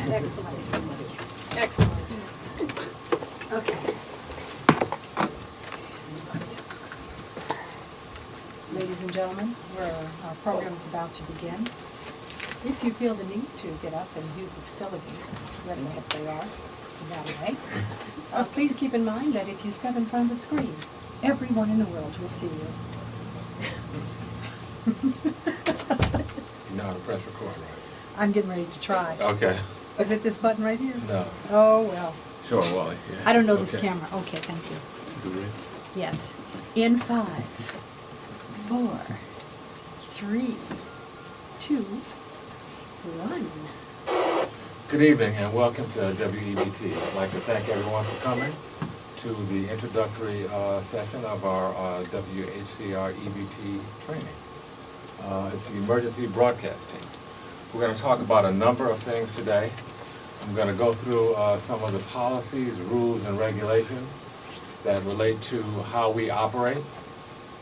Excellent. Excellent. Okay. Ladies and gentlemen, our program is about to begin. If you feel the need to get up and use the facilities, wherever the heck they are, that way, please keep in mind that if you step in front of the screen, everyone in the world will see you. You know how to press record, right? I'm getting ready to try. Okay. Is it this button right here? No. Oh, well. Sure, Wally. Yeah. I don't know this Okay. camera. Okay, thank you. Good. Yes. In 5, 4, 3, 2, 1. Good evening and welcome to WEBT. I'd like to thank everyone for coming to the introductory session of our WHCR EBT training. It's the emergency broadcasting. We're going to talk about a number of things today. I'm going to go through some of the policies, rules, and regulations that relate to how we operate.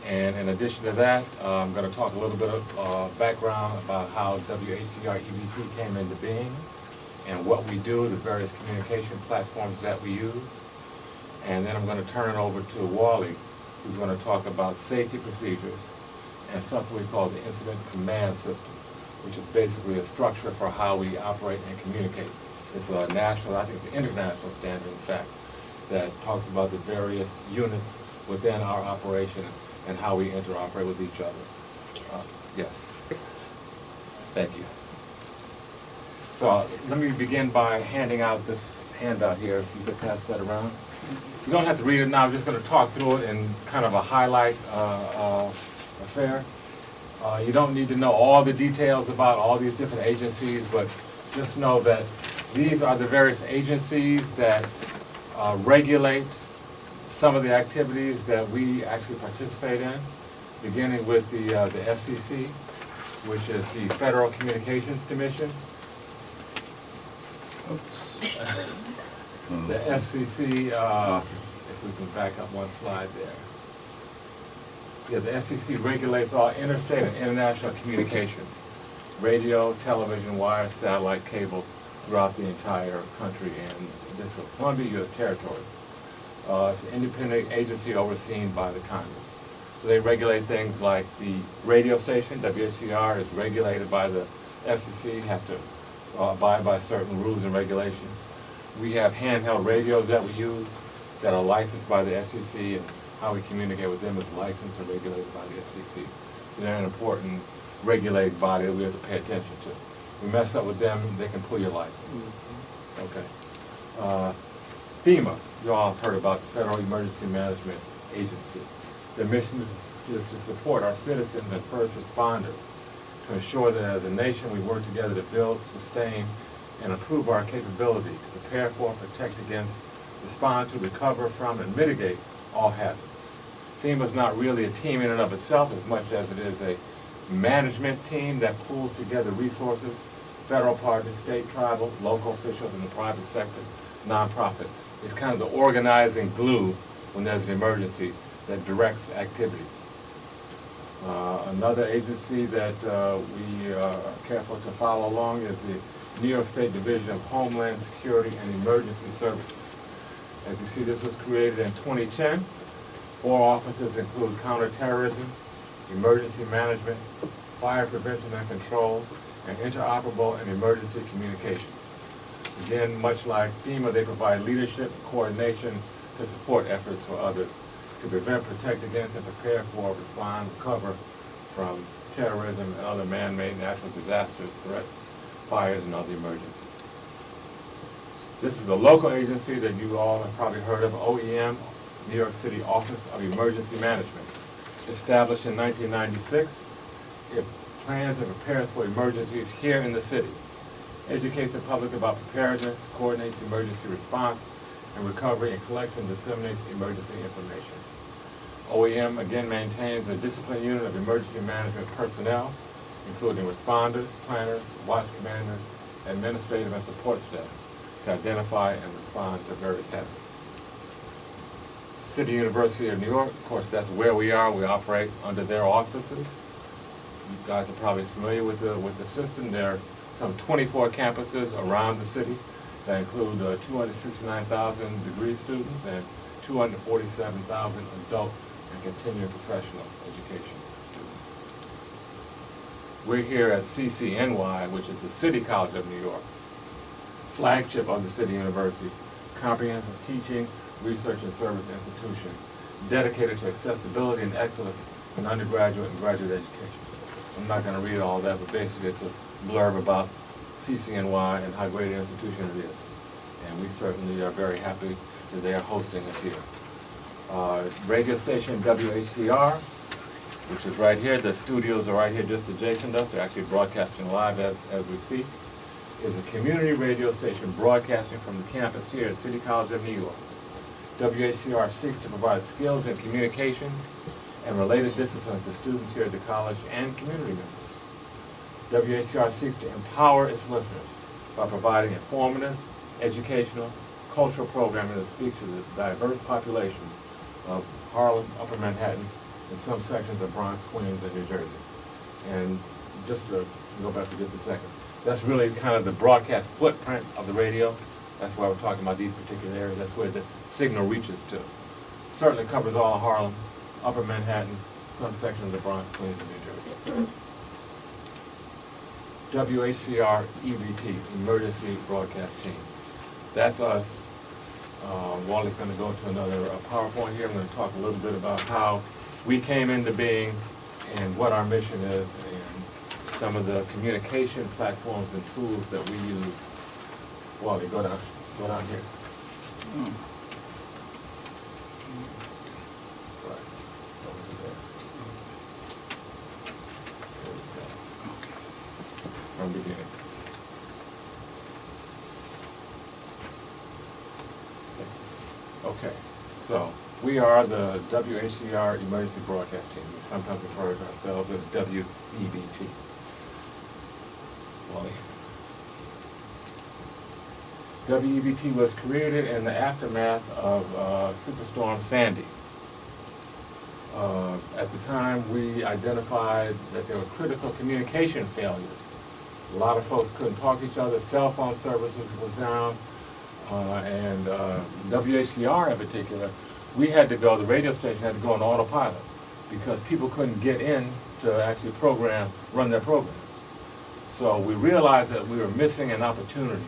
And in addition to that, I'm going to talk a little bit of background about how WHCR EBT came into being and what we do, the various communication platforms that we use. And then I'm going to turn it over to Wally, who's going to talk about safety procedures and something we call the incident command system, which is basically a structure for how we operate and communicate. It's a national, I think it's an international standard, in fact, that talks about the various units within our operation and how we interoperate with each other. Excuse me. Yes. Thank you. So let me begin by handing out this handout here, if you could pass that around. You don't have to read it now, I'm just going to talk through it in kind of a highlight affair. You don't need to know all the details about all these different agencies, but just know that these are the various agencies that regulate some of the activities that we actually participate in, beginning with the FCC, which is the Federal Communications Commission. The FCC, if we can back up one slide there. Yeah, the FCC regulates all interstate and international communications, radio, television, wire, satellite, cable, throughout the entire country and District of Columbia, U.S. territories. It's an independent agency overseen by the Congress. So they regulate things like the radio station, WHCR is regulated by the FCC, have to abide by certain rules and regulations. We have handheld radios that we use that are licensed by the FCC, and how we communicate with them is licensed or regulated by the FCC. So they're an important regulated body that we have to pay attention to. If we mess up with them, they can pull your license. Okay. FEMA, you all have heard about the Federal Emergency Management Agency. Their mission is to support our citizens and first responders to ensure that as a nation we work together to build, sustain, and improve our capability to prepare for, protect against, respond to, recover from, and mitigate all hazards. FEMA is not really a team in and of itself as much as it is a management team that pulls together resources, federal partners, state, tribal, local officials in the private sector, nonprofit. It's kind of the organizing glue when there's an emergency that directs activities. Another agency that we are careful to follow along is the New York State Division of Homeland Security and Emergency Services. As you see, this was created in 2010. 4 offices include counterterrorism, emergency management, fire prevention and control, and interoperable and emergency communications. Again, much like FEMA, they provide leadership and coordination to support efforts for others to prevent, protect against, and prepare for, respond, recover from terrorism and other man-made natural disasters, threats, fires, and other emergencies. This is a local agency that you all have probably heard of, OEM, New York City Office of Emergency Management. Established in 1996, it plans and prepares for emergencies here in the city, educates the public about preparedness, coordinates emergency response and recovery, and collects and disseminates emergency information. OEM again maintains a disciplined unit of emergency management personnel, including responders, planners, watch commanders, administrative and support staff, to identify and respond to various hazards. City University of New York, of course, that's where we are. We operate under their auspices. You guys are probably familiar with the system. Their some 24 campuses around the city that include 269,000 degree students and 247,000 adult and continuing professional education students. We're here at CCNY, which is the City College of New York, flagship of the City University, comprehensive teaching, research, and service institution dedicated to accessibility and excellence in undergraduate and graduate education. I'm not going to read all that, but basically it's a blurb about CCNY and how great an institution it is. And we certainly are very happy that they are hosting us here. Radio station WHCR, which is right here. The studios are right here just adjacent to us. They're actually broadcasting live as we speak. Is a community radio station broadcasting from the campus here at City College of New York. WHCR seeks to provide skills in communications and related disciplines to students here at the college and community members. WHCR seeks to empower its listeners by providing informative, educational, cultural programming that speaks to the diverse populations of Harlem, Upper Manhattan, and some sections of Bronx, Queens, and New Jersey. And just to go back for just a second, that's really kind of the broadcast footprint of the radio. That's why we're talking about these particular areas. That's where the signal reaches to. Certainly covers all of Harlem, Upper Manhattan, some sections of Bronx, Queens, and New Jersey. WHCR EBT, Emergency Broadcast Team. That's us. Wali's going to go to another PowerPoint here. I'm going to talk a little bit about how we came into being and what our mission is and some of the communication platforms and tools that we use. Wally, go down here. Right, over there. There we go. From the beginning. Okay, so we are the WHCR Emergency Broadcast Team. We sometimes refer to ourselves as WEBT. Wally. WEBT was created in the aftermath of Superstorm Sandy. At the time, we identified that there were critical communication failures. A lot of folks couldn't talk to each other. Cell phone services was down. And WHCR in particular, we had to go, the radio station had to go on autopilot because people couldn't get in to actually run their programs. So we realized that we were missing an opportunity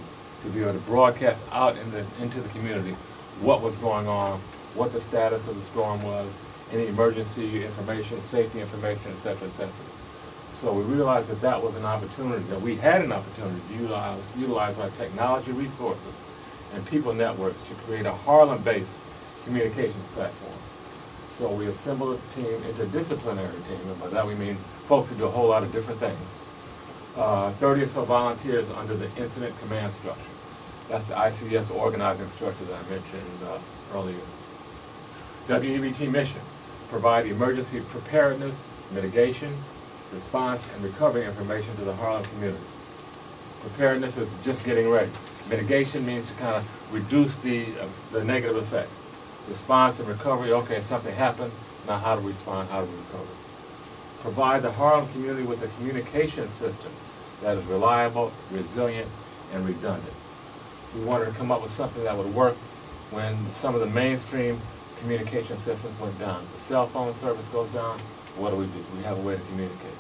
to be able to broadcast out into the community what was going on, what the status of the storm was, any emergency information, safety information, et cetera, et cetera. So we realized that that was an opportunity, that we had an opportunity to utilize our technology resources and people networks to create a Harlem-based communications platform. So we assembled a team, interdisciplinary team, and by that we mean folks who do a whole lot of different things. 30 or so volunteers under the incident command structure. That's the ICS organizing structure that I mentioned earlier. WEBT mission, provide emergency preparedness, mitigation, response, and recovery information to the Harlem community. Preparedness is just getting ready. Mitigation means to kind of reduce the negative effects. Response and recovery, okay, something happened, now how do we respond, how do we recover? Provide the Harlem community with a communication system that is reliable, resilient, and redundant. We wanted to come up with something that would work when some of the mainstream communication systems went down. The cell phone service goes down, what do? We have a way to communicate.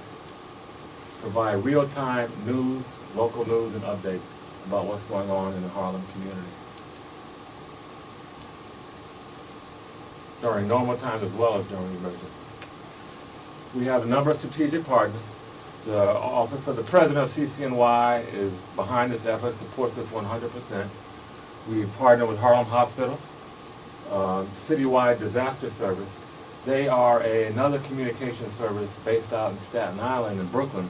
Provide real-time news, local news and updates about what's going on in the Harlem community. During normal times as well as during emergencies. We have a number of strategic partners. The Office of the President of CCNY is behind this effort, supports us 100%. We partner with Harlem Hospital, Citywide Disaster Service. They are another communication service based out in Staten Island and Brooklyn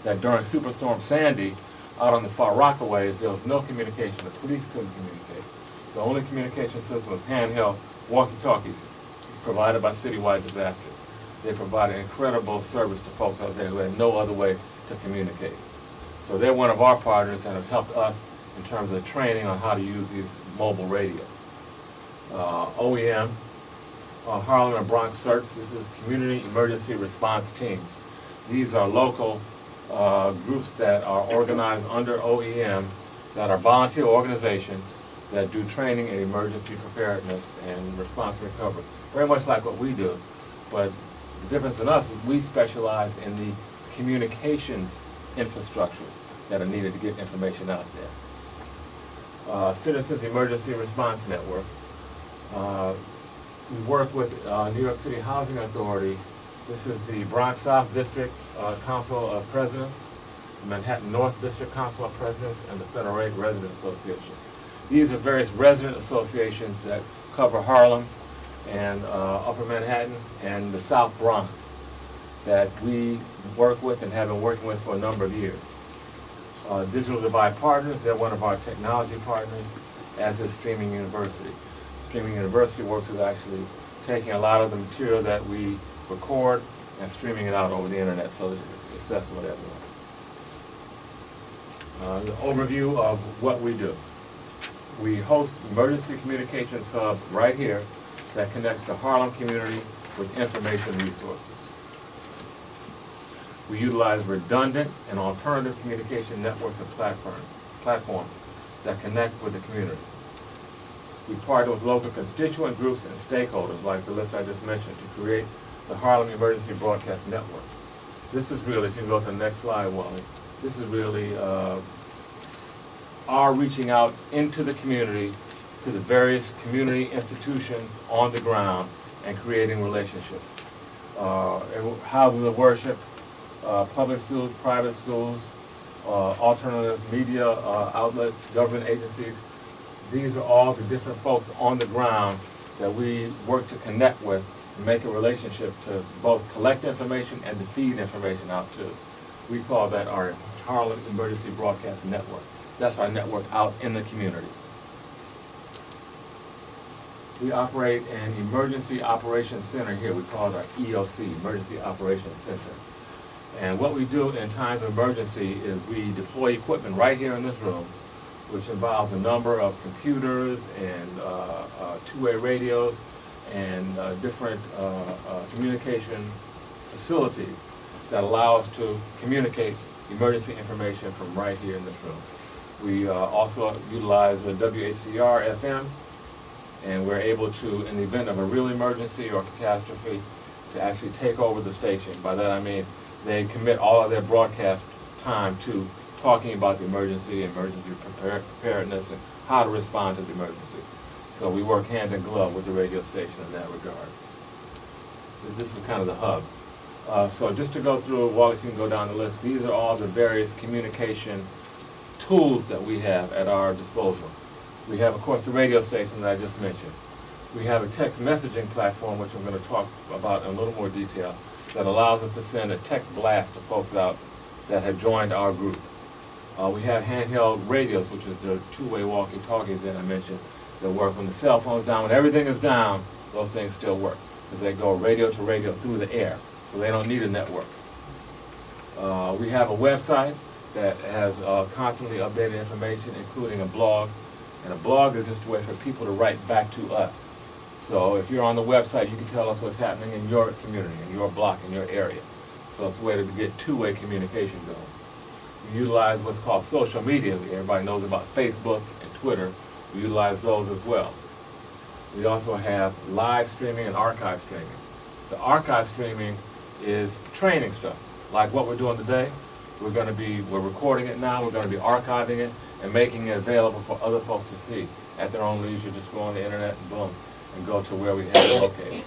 that during Superstorm Sandy, out on the Far Rockaways, there was no communication. The police couldn't communicate. The only communication system was handheld walkie-talkies provided by Citywide Disaster. They provided incredible service to folks out there who had no other way to communicate. So they're one of our partners and have helped us in terms of training on how to use these mobile radios. OEM, Harlem and Bronx CERTs, this is Community Emergency Response Teams. These are local groups that are organized under OEM that are volunteer organizations that do training in emergency preparedness and response recovery. Very much like what we do, but the difference in us is we specialize in the communications infrastructures that are needed to get information out there. Citizens Emergency Response Network. We work with New York City Housing Authority. This is the Bronx South District Council of Presidents, Manhattan North District Council of Presidents, and the Federal Aid Resident Association. These are various resident associations that cover Harlem and Upper Manhattan and the South Bronx that we work with and have been working with for a number of years. Digital Divide Partners, they're one of our technology partners, as is Streaming University. Streaming University works with actually taking a lot of the material that we record and streaming it out over the internet so that it's accessible to everyone. The overview of what we do. We host emergency communications hub right here that connects the Harlem community with information resources. We utilize redundant and alternative communication networks and platforms that connect with the community. We partner with local constituent groups and stakeholders, like the list I just mentioned, to create the Harlem Emergency Broadcast Network. This is really, if you can go to the next slide, Wally, this is really our reaching out into the community to the various community institutions on the ground and creating relationships. Houses of worship, public schools, private schools, alternative media outlets, government agencies. These are all the different folks on the ground that we work to connect with and make a relationship to both collect information and to feed information out to. We call that our Harlem Emergency Broadcast Network. That's our network out in the community. We operate an Emergency Operations Center here. We call it our EOC, Emergency Operations Center. And what we do in times of emergency is we deploy equipment right here in this room, which involves a number of computers and two-way radios and different communication facilities that allow us to communicate emergency information from right here in this room. We also utilize a WACR FM, and we're able to, in the event of a real emergency or catastrophe, to actually take over the station. By that I mean they commit all of their broadcast time to talking about the emergency preparedness, and how to respond to the emergency. So we work hand in glove with the radio station in that regard. This is kind of the hub. So just to go through, Wally, if you can go down the list, these are all the various communication tools that we have at our disposal. We have, of course, the radio station that I just mentioned. We have a text messaging platform, which I'm going to talk about in a little more detail, that allows us to send a text blast to folks out that have joined our group. We have handheld radios, which is the two-way walkie-talkies that I mentioned, that work when the cell phone's down. When everything is down, those things still work, because they go radio to radio through the air, so they don't need a network. We have a website that has constantly updated information, including a blog. And a blog is just a way for people to write back to us. So if you're on the website, you can tell us what's happening in your community, in your block, in your area. So it's a way to get two-way communication going. We utilize what's called social media. Everybody knows about Facebook and Twitter. We utilize those as well. We also have live streaming and archive streaming. The archive streaming is training stuff, like what we're doing today. We're recording it now, we're going to be archiving it and making it available for other folks to see at their own leisure. Just go on the internet and boom, and go to where we have it located.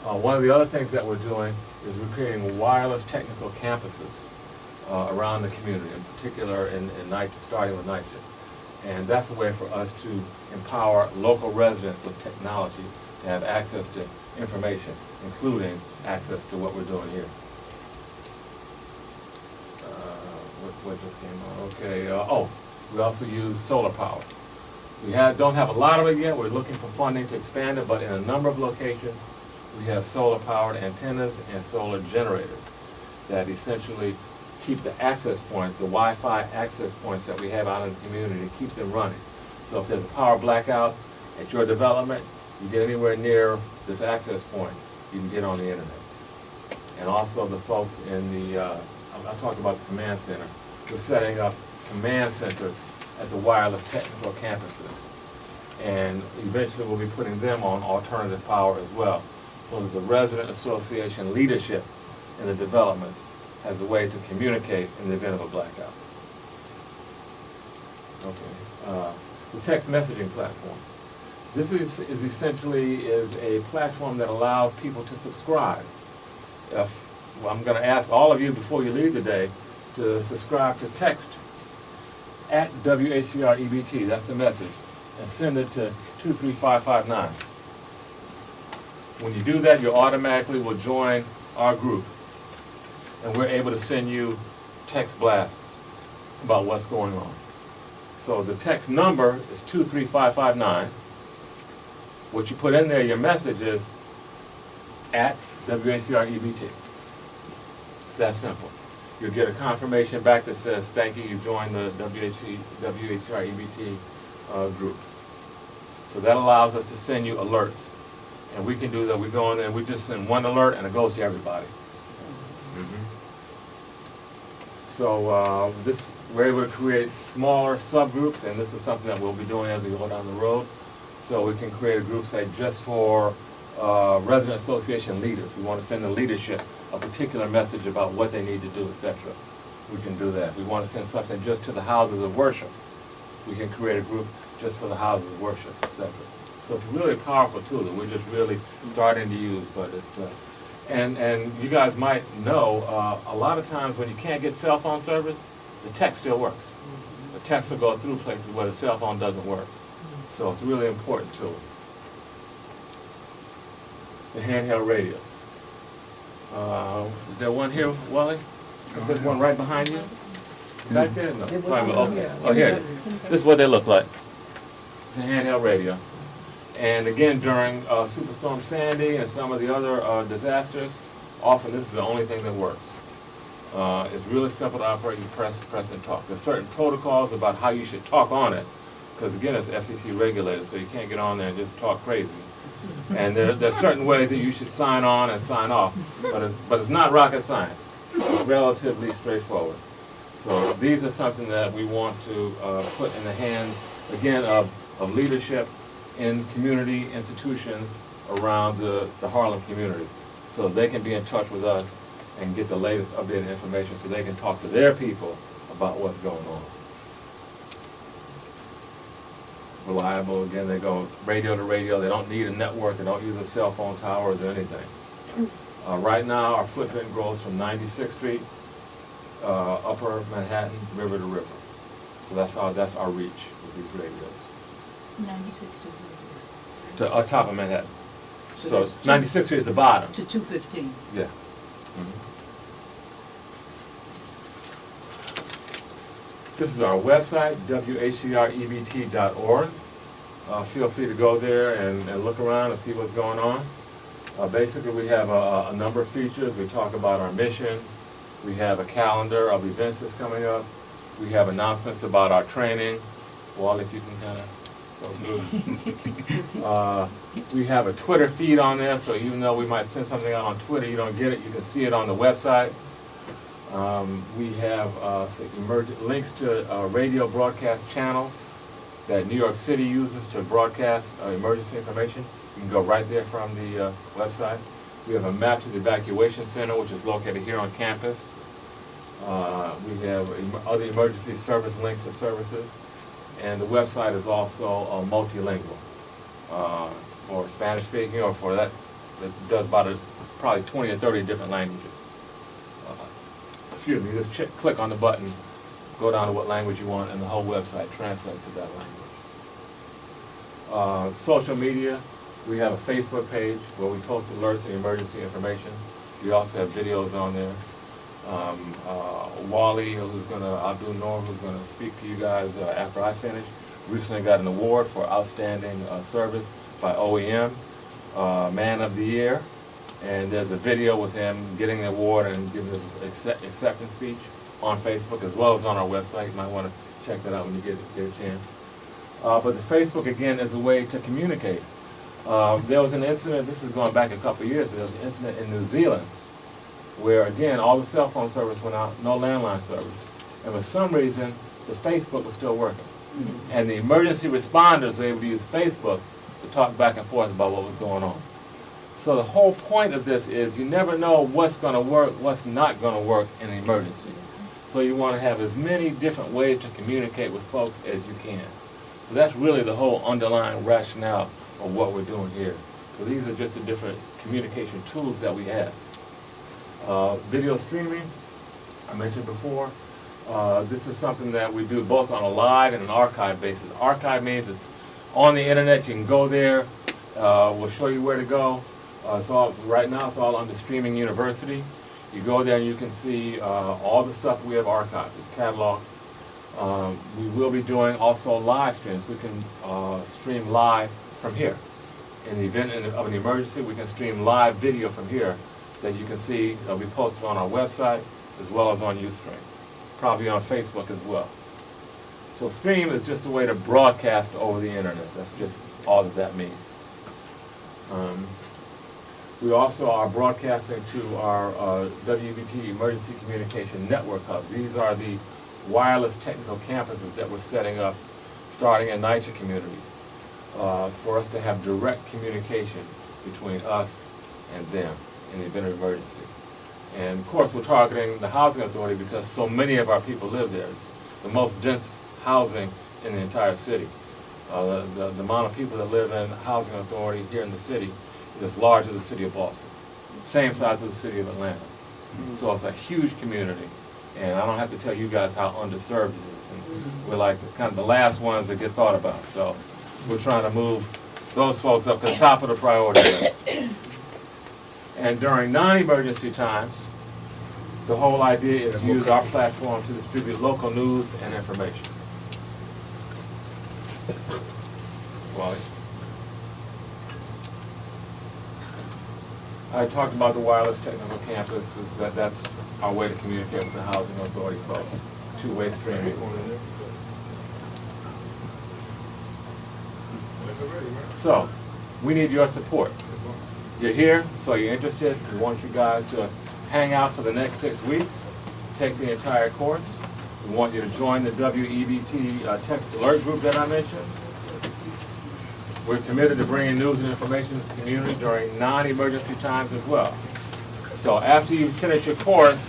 One of the other things that we're doing is we're creating wireless technical campuses around the community, in particular in starting with NYCHA. And that's a way for us to empower local residents with technology to have access to information, including access to what we're doing here. What just came on? Okay. We also use solar power. We don't have a lot of it yet. We're looking for funding to expand it, but in a number of locations, we have solar-powered antennas and solar generators that essentially keep the access points, the Wi-Fi access points that we have out in the community, keep them running. So if there's a power blackout at your development, you get anywhere near this access point, you can get on the internet. And also the folks in the I'll talk about the command center. We're setting up command centers at the wireless technical campuses. And eventually we'll be putting them on alternative power as well, so that the resident association leadership in the developments has a way to communicate in the event of a blackout. Okay. The text messaging platform. This is essentially a platform that allows people to subscribe. Well, I'm going to ask all of you before you leave today to subscribe to text at WHCR-EBT, that's the message, and send it to 23559. When you do that, you automatically will join our group, and we're able to send you text blasts about what's going on. So the text number is 23559. What you put in there, your message is at WHCR-EBT. It's that simple. You'll get a confirmation back that says, thank you, you've joined the WHCR-EBT group. So that allows us to send you alerts. And we can do that. We go in there and we just send one alert and it goes to everybody. So we're able to create smaller subgroups, and this is something that we'll be doing as we go down the road. So we can create a group, say, just for resident association leaders. We want to send the leadership a particular message about what they need to do, etc. We can do that. We want to send something just to the houses of worship. We can create a group just for the houses of worship, etc. So it's really a powerful tool that we're just really starting to use. But and you guys might know, a lot of times when you can't get cell phone service, the text still works. The text will go through places where the cell phone doesn't work. So it's a really important tool. The handheld radios. Is there one here, Wally? Is there one right behind you? Back there? No. Sorry, okay. Oh, here it is. This is what they look like. It's a handheld radio. And again, during Superstorm Sandy and some of the other disasters, often this is the only thing that works. It's really simple to operate. You press and talk. There's certain protocols about how you should talk on it, because again, it's FCC regulated, so you can't get on there and just talk crazy. And there's certain ways that you should sign on and sign off, but it's not rocket science. It's relatively straightforward. So these are something that we want to put in the hands, again, of leadership in community institutions around the Harlem community, so they can be in touch with us and get the latest updated information so they can talk to their people about what's going on. Reliable, again, they go radio to radio. They don't need a network. They don't use a cell phone towers or anything. Right now, our footprint grows from 96th Street, Upper Manhattan, river to river. So that's our reach with these radios. 96 to Top of Manhattan. So 96th Street is the bottom. to 215. Yeah. This is our website, WHCREBT.org. Feel free to go there and look around and see what's going on. Basically, we have a number of features. We talk about our mission. We have a calendar of events that's coming up. We have announcements about our training. Wally, if you can kind of go through. We have a Twitter feed on there, so even though we might send something out on Twitter, you don't get it, you can see it on the website. We have links to radio broadcast channels that New York City uses to broadcast emergency information. You can go right there from the website. We have a map to the evacuation center, which is located here on campus. We have other emergency service links to services. And the website is also multilingual for Spanish speaking, or for that does about probably 20 or 30 different languages. Excuse me, just click on the button, go down to what language you want, and the whole website translates to that language. Social media, we have a Facebook page where we post alerts and emergency information. We also have videos on there. WALI, ABDUL, who's going to speak to you guys after I finish, recently got an award for outstanding service by OEM, Man of the Year. And there's a video with him getting the award and giving an acceptance speech on Facebook as well as on our website. You might want to check that out when you get a chance. But the Facebook, again, is a way to communicate. There was an incident, this is going back a couple of years, but there was an incident in New Zealand where again, all the cell phone service went out, no landline service. And for some reason, the Facebook was still working. And the emergency responders were able to use Facebook to talk back and forth about what was going on. So the whole point of this is you never know what's going to work, what's not going to work in an emergency. So you want to have as many different ways to communicate with folks as you can. So that's really the whole underlying rationale of what we're doing here. So these are just the different communication tools that we have. Video streaming, I mentioned before. This is something that we do both on a live and an archive basis. Archive means it's on the internet, you can go there, we'll show you where to go. Right now it's all under Streaming University. You go there and you can see all the stuff we have archived. It's cataloged. We will be doing also live streams. We can stream live from here. In the event of an emergency, we can stream live video from here that you can see. It'll be posted on our website as well as on Ustream. Probably on Facebook as well. So stream is just a way to broadcast over the internet. That's just all that means. We also are broadcasting to our WBT Emergency Communication Network hubs. These are the wireless technical campuses that we're setting up starting in NYCHA communities for us to have direct communication between us and them in the event of emergency. And of course we're targeting the housing authority because so many of our people live there. It's the most dense housing in the entire city. The amount of people that live in the housing authority here in the city is as large as the city of Boston. Same size as the city of Atlanta. So it's a huge community. And I don't have to tell you guys how underserved it is. And we're like kind of the last ones that get thought about. So we're trying to move those folks up to the top of the priority list. And during non-emergency times, the whole idea is to use our platform to distribute local news and information. Wally? I talked about the wireless technical campuses. That's our way to communicate with the housing authority folks. Two-way streaming. So, we need your support. You're here, so you're interested. We want you guys to hang out for the next 6 weeks, take the entire course. We want you to join the WEBT text alert group that I mentioned. We're committed to bringing news and information to the community during non-emergency times as well. So after you finish your course,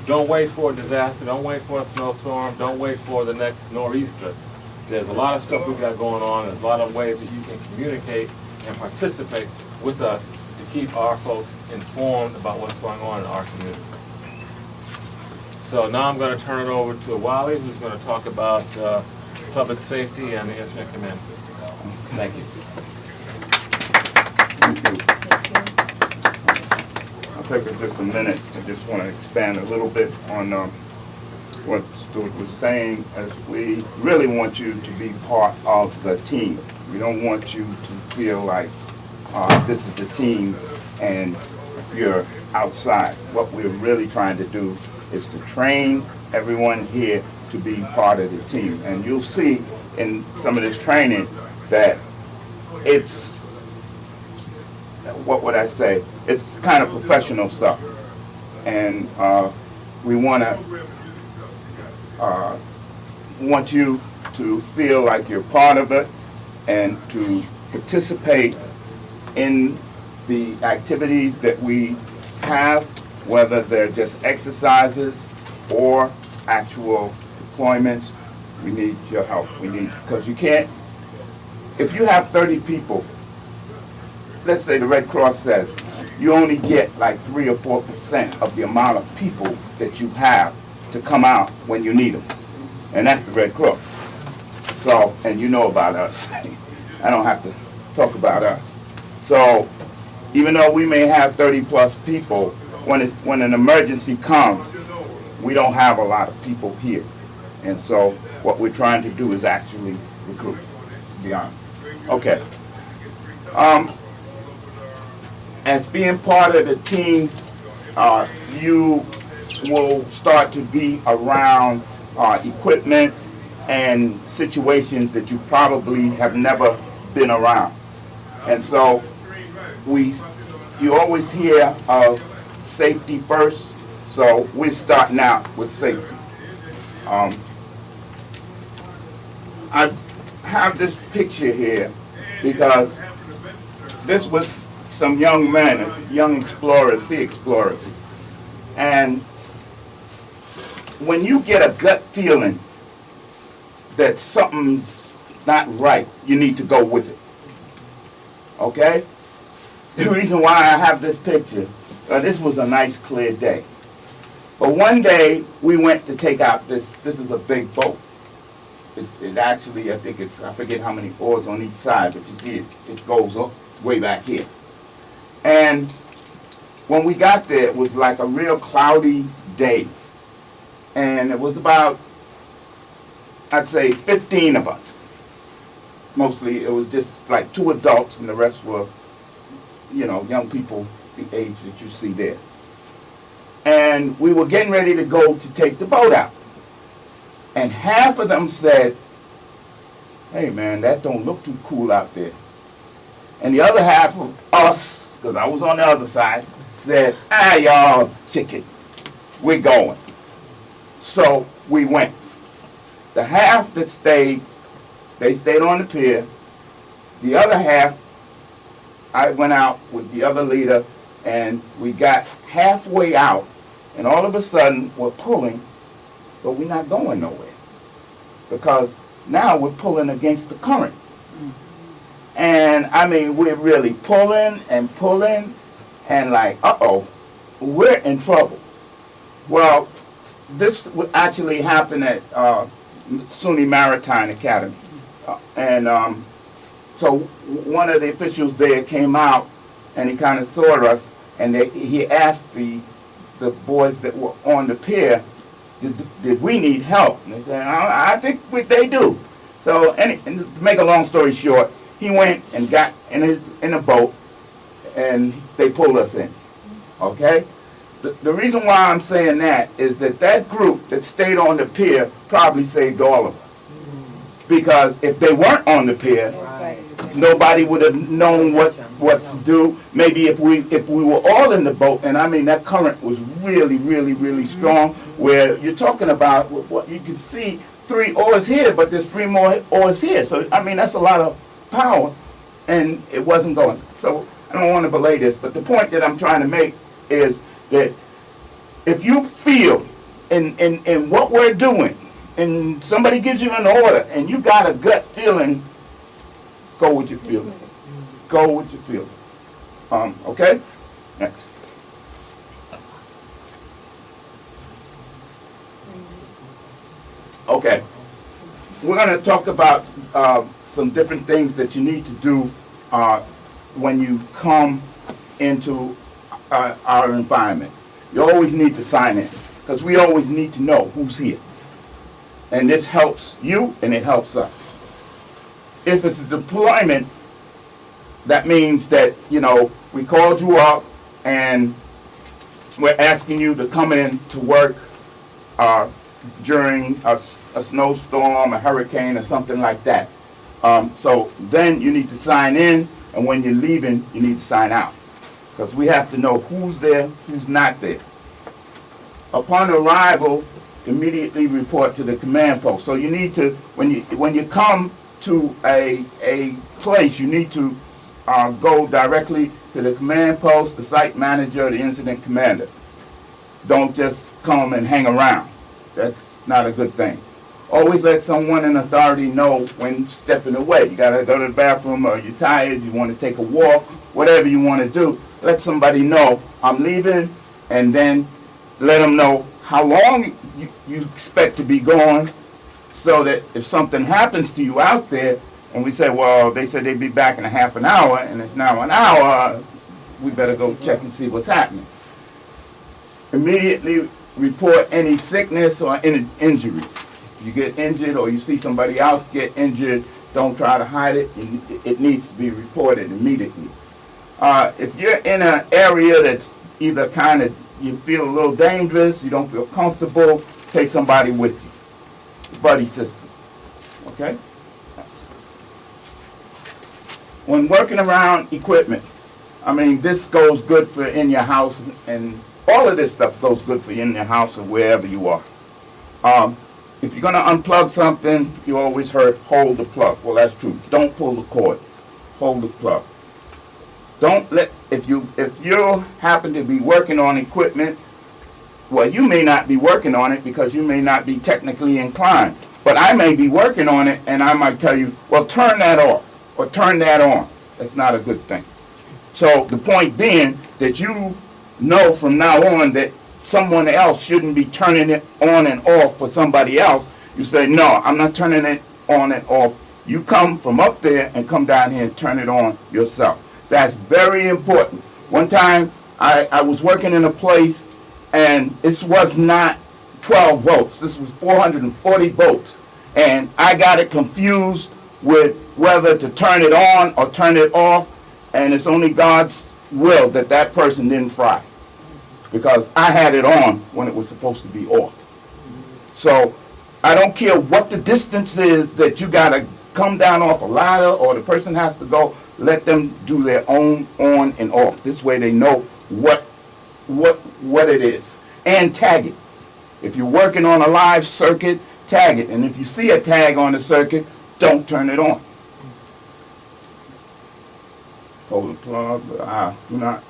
don't wait for a disaster, don't wait for a snowstorm, don't wait for the next nor'easter. There's a lot of stuff we've got going on. There's a lot of ways that you can communicate and participate with us to keep our folks informed about what's going on in our communities. So now I'm going to turn it over to Wally, who's going to talk about public safety and the incident command system. Thank you. I'll take just a minute. I just want to expand a little bit on what Stuart was saying, as we really want you to be part of the team. We don't want you to feel like this is the team and you're outside. What we're really trying to do is to train everyone here to be part of the team. And you'll see in some of this training that it's, what would I say, it's kind of professional stuff. And we want you to feel like you're part of it and to participate in the activities that we have, whether they're just exercises or actual deployments. We need your help. We need, because you can't, if you have 30 people, let's say the Red Cross says, you only get like 3 or 4% of the amount of people that you have to come out when you need them. And that's the Red Cross. So, and you know about us. I don't have to talk about us. So, even though we may have 30 plus people, when an emergency comes, we don't have a lot of people here. And so, what we're trying to do is actually recruit, to be honest. Okay. As being part of the team, you will start to be around equipment and situations that you probably have never been around. And so you always hear of safety first, so we're starting out with safety. I have this picture here because this was some young men, young explorers, sea explorers. And when you get a gut feeling that something's not right, you need to go with it. Okay? The reason why I have this picture, this was a nice clear day. But one day we went to take out this is a big boat. It actually, I forget how many oars on each side, but you see it goes up way back here. And when we got there, it was like a real cloudy day. And it was about, I'd say, 15 of us. Mostly it was just like 2 adults and the rest were, you know, young people the age that you see there. And we were getting ready to go to take the boat out. And half of them said, "Hey man, that don't look too cool out there." And the other half of us, because I was on the other side, said, "Ah, y'all chicken, we're going." So we went. The half that stayed, they stayed on the pier. The other half, I went out with the other leader, and we got halfway out, and all of a sudden we're pulling, but we're not going nowhere. Because now we're pulling against the current. And I mean, we're really pulling, and like, uh-oh, we're in trouble. Well, this would actually happen at SUNY Maritime Academy. So one of the officials there came out, and he kind of saw us, and he asked the boys that were on the pier, did we need help? And they said, I think they do. So, and to make a long story short, he went and got in a boat, and they pulled us in. Okay? The reason why I'm saying that is that group that stayed on the pier probably saved all of us. Because if they weren't on the pier, nobody would have known what to do. Maybe if we were all in the boat, and I mean that current was really, really, really strong, where you're talking about what you can see 3 oars here, but there's 3 more oars here. So I mean that's a lot of power, and it wasn't going. So I don't want to belay this, but the point that I'm trying to make is that if you feel in what we're doing, and somebody gives you an order, and you got a gut feeling, go with your feeling. Go with your feeling. Okay? Next. Okay. We're going to talk about some different things that you need to do when you come into our environment. You always need to sign in, because we always need to know who's here. And this helps you, and it helps us. If it's a deployment, that means that, you know, we called you up and we're asking you to come in to work during a snowstorm, a hurricane, or something like that. So then you need to sign in, and when you're leaving, you need to sign out. Because we have to know who's there, who's not there. Upon arrival, immediately report to the command post. So you need to, when you come to a place, you need to go directly to the command post, the site manager, the incident commander. Don't just come and hang around. That's not a good thing. Always let someone in authority know when stepping away. You gotta go to the bathroom, or you're tired, you want to take a walk, whatever you want to do. Let somebody know I'm leaving, and then let them know how long you expect to be gone, so that if something happens to you out there, and we say, well, they said they'd be back in a half an hour, and it's now an hour, we better go check and see what's happening. Immediately report any sickness or any injury. If you get injured or you see somebody else get injured, don't try to hide it. It needs to be reported immediately. If you're in an area that's either kind of, you feel a little dangerous, you don't feel comfortable, take somebody with you. Buddy system. Okay? When working around equipment, I mean, this goes good for in your house and all of this stuff goes good for you in your house or wherever you are. If you're going to unplug something, you always heard hold the plug. Well, that's true. Don't pull the cord. Hold the plug. Don't let, if you happen to be working on equipment, well, you may not be working on it because you may not be technically inclined. But I may be working on it, and I might tell you, well, turn that off or turn that on. That's not a good thing. So the point being that you know from now on that someone else shouldn't be turning it on and off for somebody else. You say, no, I'm not turning it on and off. You come from up there and come down here and turn it on yourself. That's very important. One time I was working in a place, and this was not 12 volts. This was 440 volts. And I got it confused with whether to turn it on or turn it off. And it's only God's will that that person didn't fry, because I had it on when it was supposed to be off. So I don't care what the distance is that you got to come down off a ladder or the person has to go. Let them do their own on and off. This way they know what it is. And tag it. If you're working on a live circuit, tag it. And if you see a tag on the circuit, don't turn it on. Hold the plug, do not.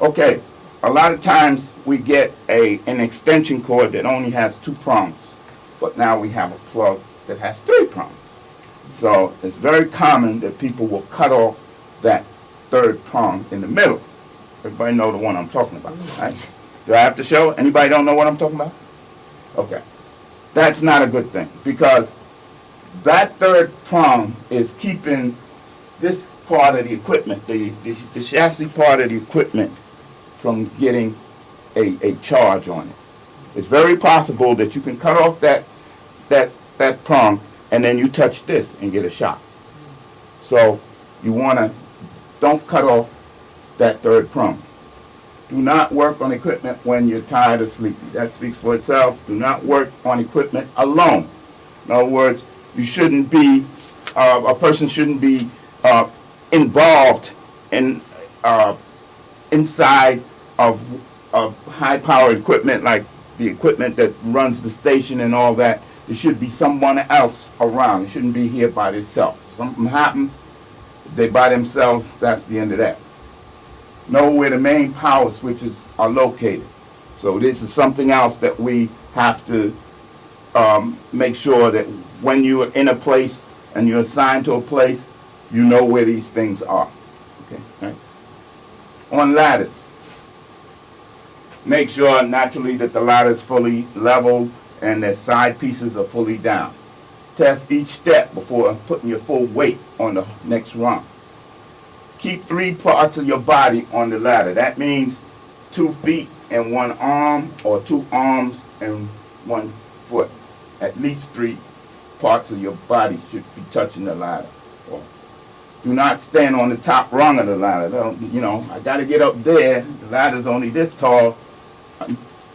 Okay, a lot of times we get an extension cord that only has 2 prongs, but now we have a plug that has 3 prongs. So it's very common that people will cut off that 3rd prong in the middle. Everybody know the one I'm talking about, right? Do I have to show? Anybody don't know what I'm talking about? Okay. That's not a good thing, because that 3rd prong is keeping this part of the equipment, the chassis part of the equipment, from getting a charge on it. It's very possible that you can cut off that prong and then you touch this and get a shock. So you don't cut off that 3rd prong. Do not work on equipment when you're tired or sleepy. That speaks for itself. Do not work on equipment alone. In other words, you shouldn't be, a person shouldn't be involved in inside of high-powered equipment like the equipment that runs the station and all that. There should be someone else around. It shouldn't be here by itself. Something happens, they by themselves, that's the end of that. Know where the main power switches are located. So this is something else that we have to make sure that when you are in a place and you're assigned to a place, you know where these things are. Okay, right? On ladders, make sure naturally that the ladder is fully leveled and that side pieces are fully down. Test each step before putting your full weight on the next rung. Keep 3 parts of your body on the ladder. That means 2 feet and 1 arm, or 2 arms and 1 foot. At least 3 parts of your body should be touching the ladder. Do not stand on the top rung of the ladder. Don't, you know, I got to get up there. The ladder's only this tall.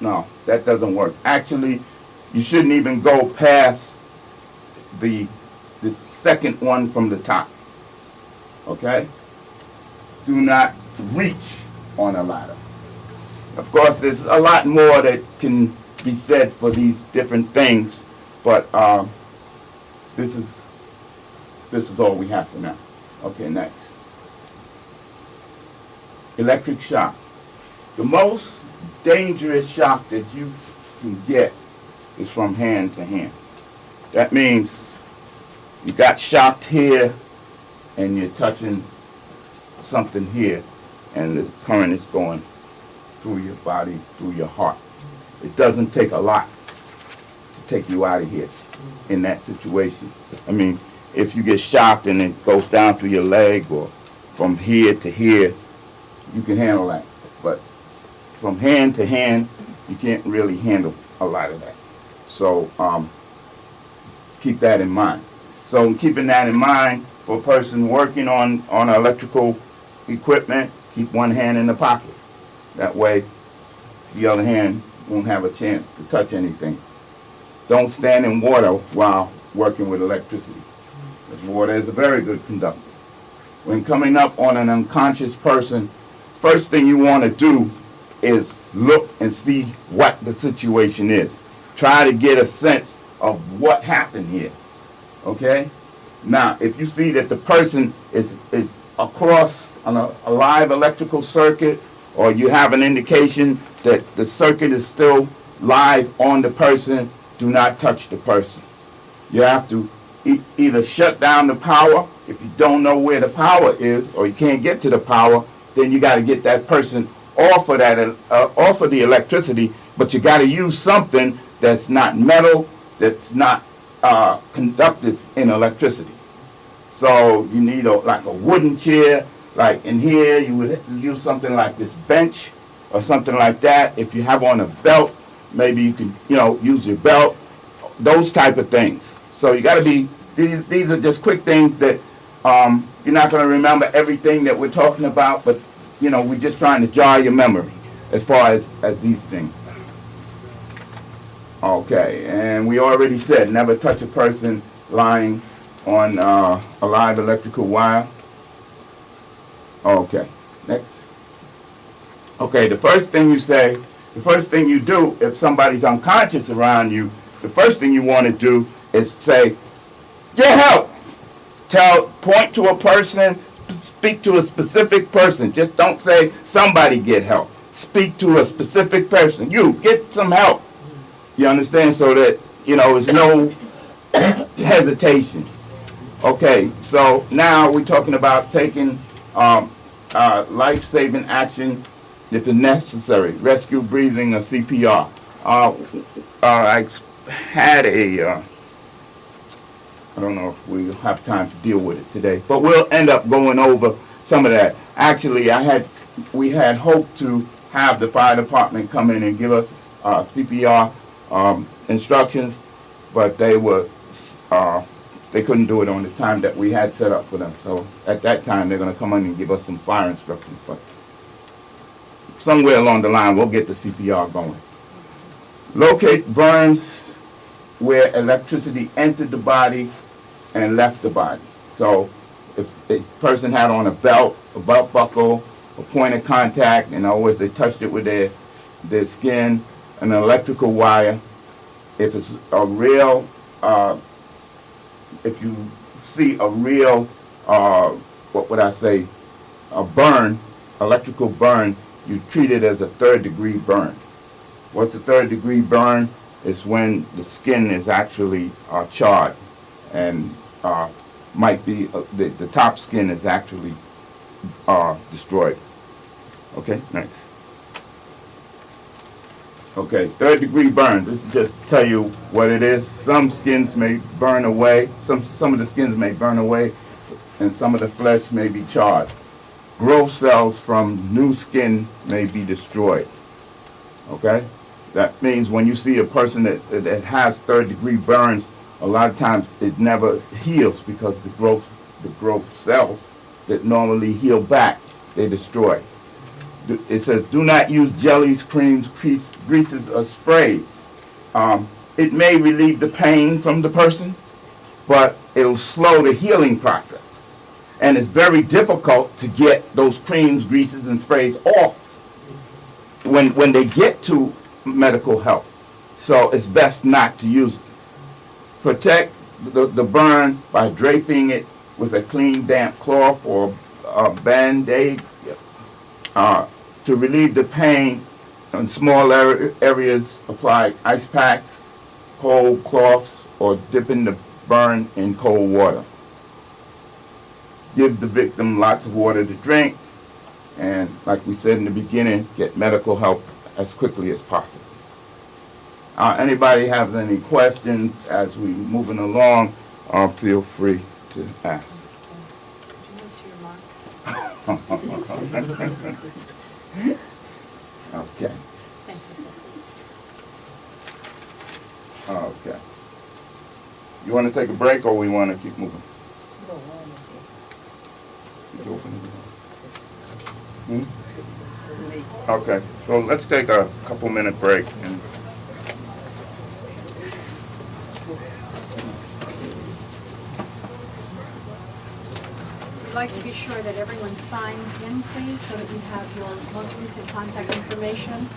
No, that doesn't work. Actually, you shouldn't even go past the 2nd one from the top. Okay? Do not reach on a ladder. Of course, there's a lot more that can be said for these different things, but this is all we have for now. Okay, next. Electric shock. The most dangerous shock that you can get is from hand to hand. That means you got shocked here and you're touching something here and the current is going through your body, through your heart. It doesn't take a lot to take you out of here in that situation. I mean, if you get shocked and it goes down through your leg or from here to here, you can handle that. But from hand to hand, you can't really handle a lot of that. So keep that in mind. So keeping that in mind, for a person working on electrical equipment, keep one hand in the pocket. That way, the other hand won't have a chance to touch anything. Don't stand in water while working with electricity, because water is a very good conductor. When coming up on an unconscious person, first thing you want to do is look and see what the situation is. Try to get a sense of what happened here. Okay? Now, if you see that the person is across on a live electrical circuit, or you have an indication that the circuit is still live on the person, do not touch the person. You have to either shut down the power. If you don't know where the power is, or you can't get to the power, then you got to get that person off of that, off of the electricity. But you got to use something that's not metal, that's not conductive in electricity. So you need like a wooden chair. Like in here, you would use something like this bench or something like that. If you have on a belt, maybe you can, use your belt. Those type of things. So you got to be. These are just quick things that you're not going to remember everything that we're talking about, but we're just trying to jar your memory as far as these things. Okay, and we already said never touch a person lying on a live electrical wire. Okay, next. Okay, the first thing you do if somebody's unconscious around you, the first thing you want to do is say, get help. Point to a person, speak to a specific person. Just don't say somebody get help. Speak to a specific person. You get some help. You understand? So that, there's no hesitation. Okay, so now we're talking about taking life-saving action if it's necessary. Rescue breathing or CPR. I had I don't know if we have time to deal with it today, but we'll end up going over some of that. Actually, we had hoped to have the fire department come in and give us CPR instructions, but they couldn't do it on the time that we had set up for them. So at that time, they're going to come in and give us some fire instructions. But somewhere along the line, we'll get the CPR going. Locate burns where electricity entered the body and left the body. So if a person had on a belt buckle, a point of contact, and always they touched it with their skin, an electrical wire, if it's a real, if you see a real, what would I say, a burn, electrical burn, you treat it as a third-degree burn. What's a third-degree burn? It's when the skin is actually charred and might be, the top skin is actually destroyed. Okay, next. Okay, third-degree burns. This is just to tell you what it is. Some skins may burn away. Some of the skins may burn away, and some of the flesh may be charred. Growth cells from new skin may be destroyed. Okay? That means when you see a person that has third-degree burns, a lot of times it never heals because the growth cells that normally heal back, they destroy. It says, do not use jellies, creams, greases, or sprays. It may relieve the pain from the person, but it'll slow the healing process. And it's very difficult to get those creams, greases, and sprays off when they get to medical help. So it's best not to use it. Protect the burn by draping it with a clean, damp cloth or a Band-Aid. To relieve the pain in small areas, apply ice packs, cold cloths, or dipping the burn in cold water. Give the victim lots of water to drink, and like we said in the beginning, get medical help as quickly as possible. Anybody have any questions as we're moving along, feel free to ask. Okay. Thank you, sir. Okay. You want to take a break or we want to keep moving? You open it? Hmm? Okay, so let's take a couple-minute break. And We'd like to be sure that everyone signs in, please, so that we have your most recent contact information.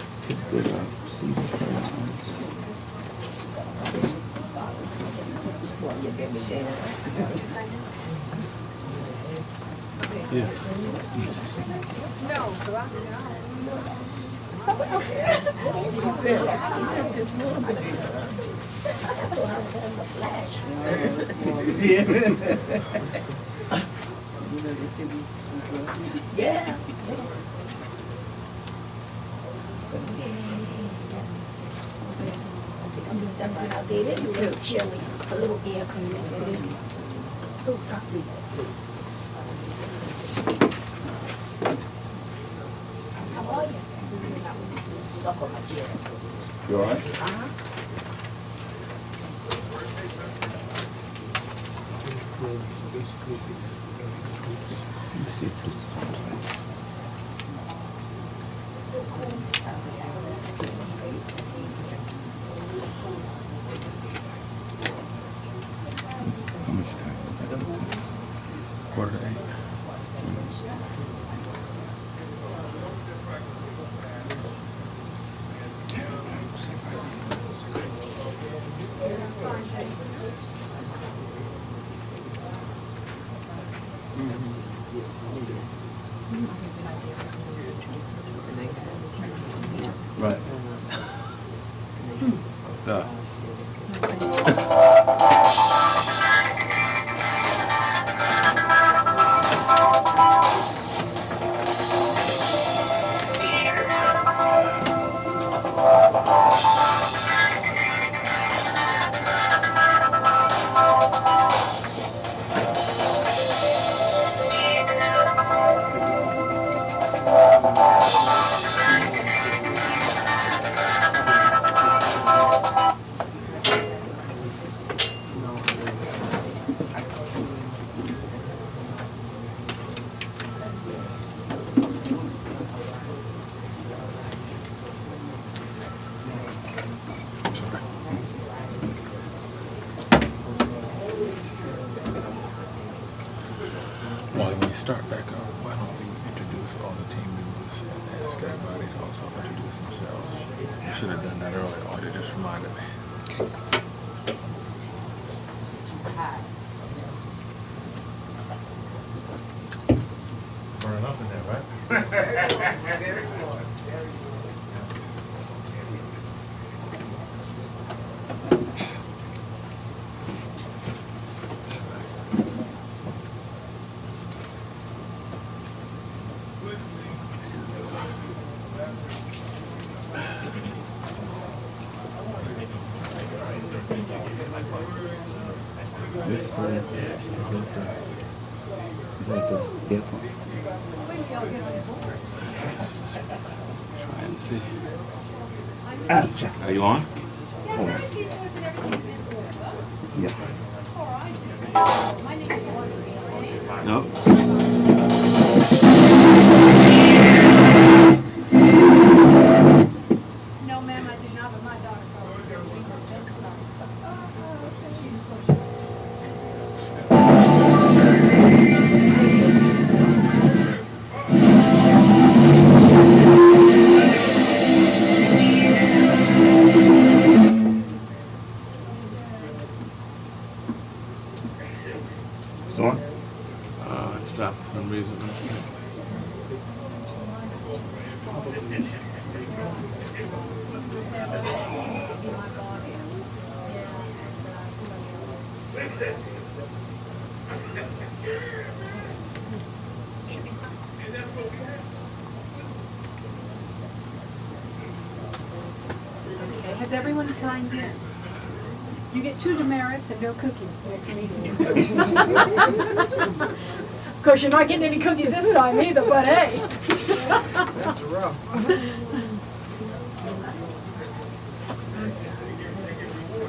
Yeah. I'm just stepping out there. It's a little chilly. A little air coming in. Oh, please. How are you? Stuck on my chair. You all right? Uh-huh. Quarter to 8. Right. Well, when you start back up, why don't we introduce all the team members and ask everybody to also introduce themselves? We should have done that earlier, or they just reminded me. Burning up in there, right? Try and see. Are you on? No. No, ma'am, I do not, but my daughter It's on? It stopped for some reason. Okay, has everyone signed in? You get 2 demerits and no cookie next meeting. Of course, you're not getting any cookies this time either, but hey. That's the rough.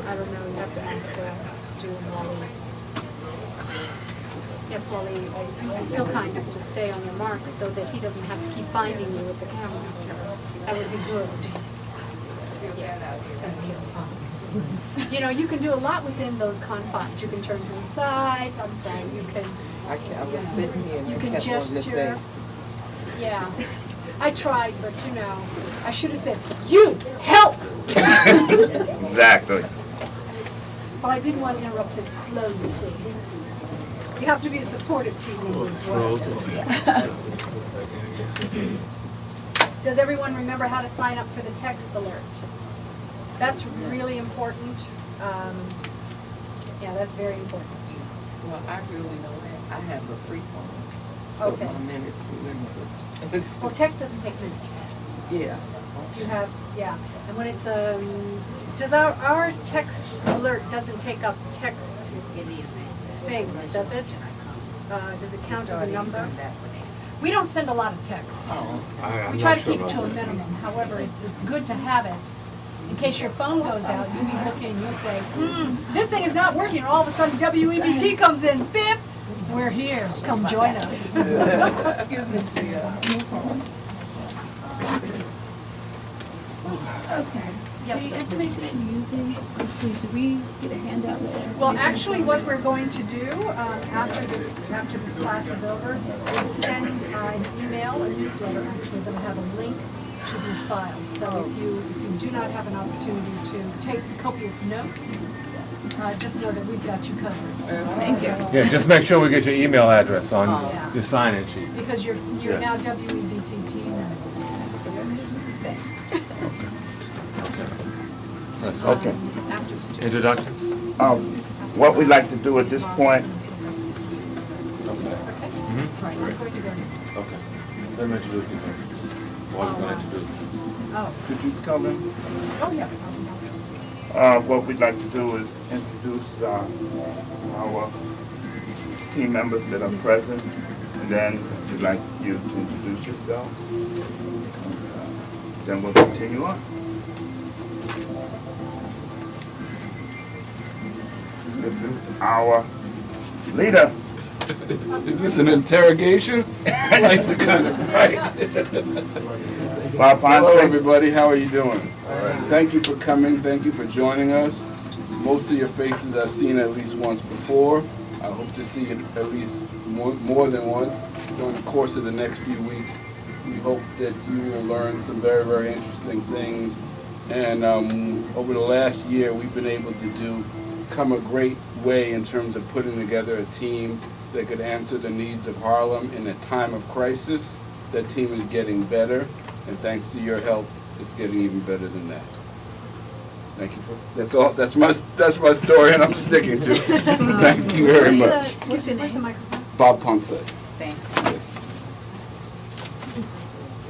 I don't know, you have to ask Stu and Wally. Yes, Wally, be so kind as to stay on your marks so that he doesn't have to keep finding you with the camera. That would be good. Yes, thank you. You know, you can do a lot within those confines. You can turn to the side, I'm saying, you can I was sitting here and You I can kept wanting to say, gesture. Yeah. I tried, but you know, I should have said, "You help!" Exactly. But I didn't want to interrupt his flow, you see. You have to be a supportive team member as well. Does everyone remember how to sign up for the text alert? That's really important. Yeah, that's very important. well, I really know that. I have a free phone, so Okay. my minutes remember. Well, text doesn't take minutes. Yeah. Do you have, yeah, and when it's, does our text alert doesn't take up text things, does it? Does it count as a number? We don't send a lot of text. We try to keep it to a minimum, however, it's good to have it. In case your phone goes out, you'll be looking, you'll say, this thing is not working, and all of a sudden WEBT comes in, bip, we're here, come join us. Excuse me, sweetheart. Okay. Yes, The sir. information that you're using this week, do we get a handout with it? Well, actually, what we're going to do after this class is over is send an email, a newsletter actually, that'll have a link to these files. So if you do not have an opportunity to take copious notes, just know that we've got you covered. Thank you. Yeah, just make sure we get your email address on Yeah. your sign-in sheet. Because you're Yeah. now WEBT team members. Thanks. That's good. Okay. Introductions? What we'd like to do at this point, Okay. Okay. Let me introduce you first. What are you going to introduce? Oh, could you come in? oh, yes. What we'd like to do is introduce our team members that are present, and then we'd like you to introduce yourselves. Then we'll continue on. This is our leader. Is this an interrogation? Nice to kind of, right? Bob Hello, Ponce. everybody. How are you doing? Thank you for coming. Thank you for joining us. Most of your faces I've seen at least once before. I hope to see you at least more than once during the course of the next few weeks. We hope that you will learn some very, very interesting things. And over the last year, we've been able to come a great way in terms of putting together a team that could answer the needs of Harlem in a time of crisis. That team is getting better, and thanks to your help, it's getting even better than that. Thank you. That's all. That's my story, and I'm sticking to it. Thank you very much. Excuse me, where's the microphone? Bob Ponce. Thanks. Yes.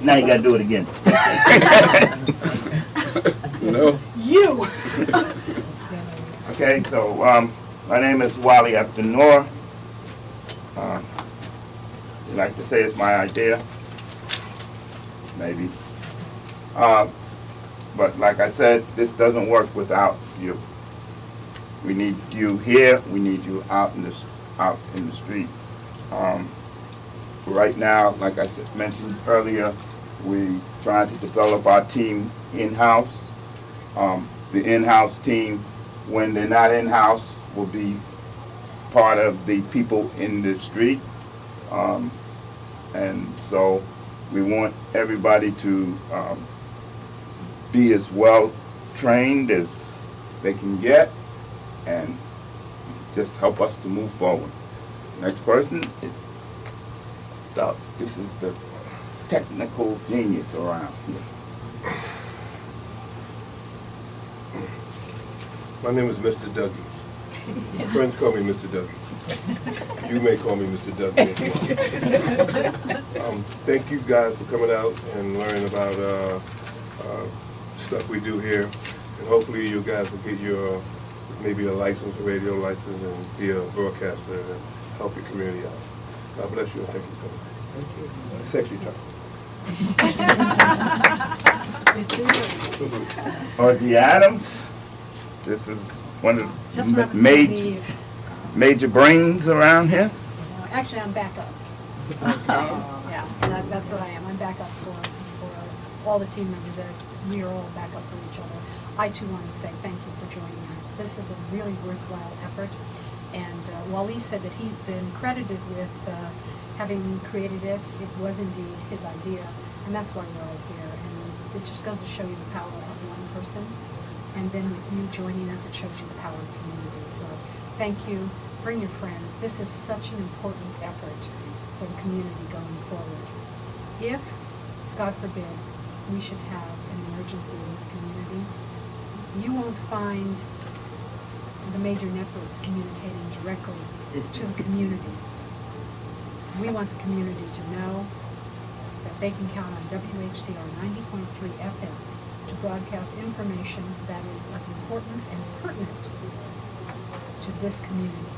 Now you gotta do it again. No. You! Okay, so my name is WALI ABDUL. You like to say it's my idea? Maybe. But like I said, this doesn't work without you. We need you here. We need you out in the street. Right now, like I mentioned earlier, we trying to develop our team in-house. The in-house team, when they're not in-house, will be part of the people in the street. And so we want everybody to be as well trained as they can get and just help us to move forward. Next person is this is the technical genius around here. My name is Mr. Dougie. My friends call me Mr. Dougie. You may call me Mr. Dougie. Thank you guys for coming out and learning about stuff we do here. And hopefully you guys will get your, maybe a license, a radio license, and be a broadcaster and help your community out. God bless you and thank you so much. Sexy time. R.D. Adams. This is one of Just the represent me. major brains around here. Actually, I'm backup. Yeah, that's what I am. I'm backup for all the team members, as we are all backup for each other. I too want to say thank you for joining us. This is a really worthwhile effort. And Wally said that he's been credited with having created it. It was indeed his idea, and that's why we're all here. And it just goes to show you the power of one person. And then with you joining us, it shows you the power of the community. So thank you. Bring your friends. This is such an important effort for the community going forward. If, God forbid, we should have an emergency in this community, you won't find the major networks communicating directly to the community. We want the community to know that they can count on WHCR 90.3 FM to broadcast information that is of importance and pertinent to this community.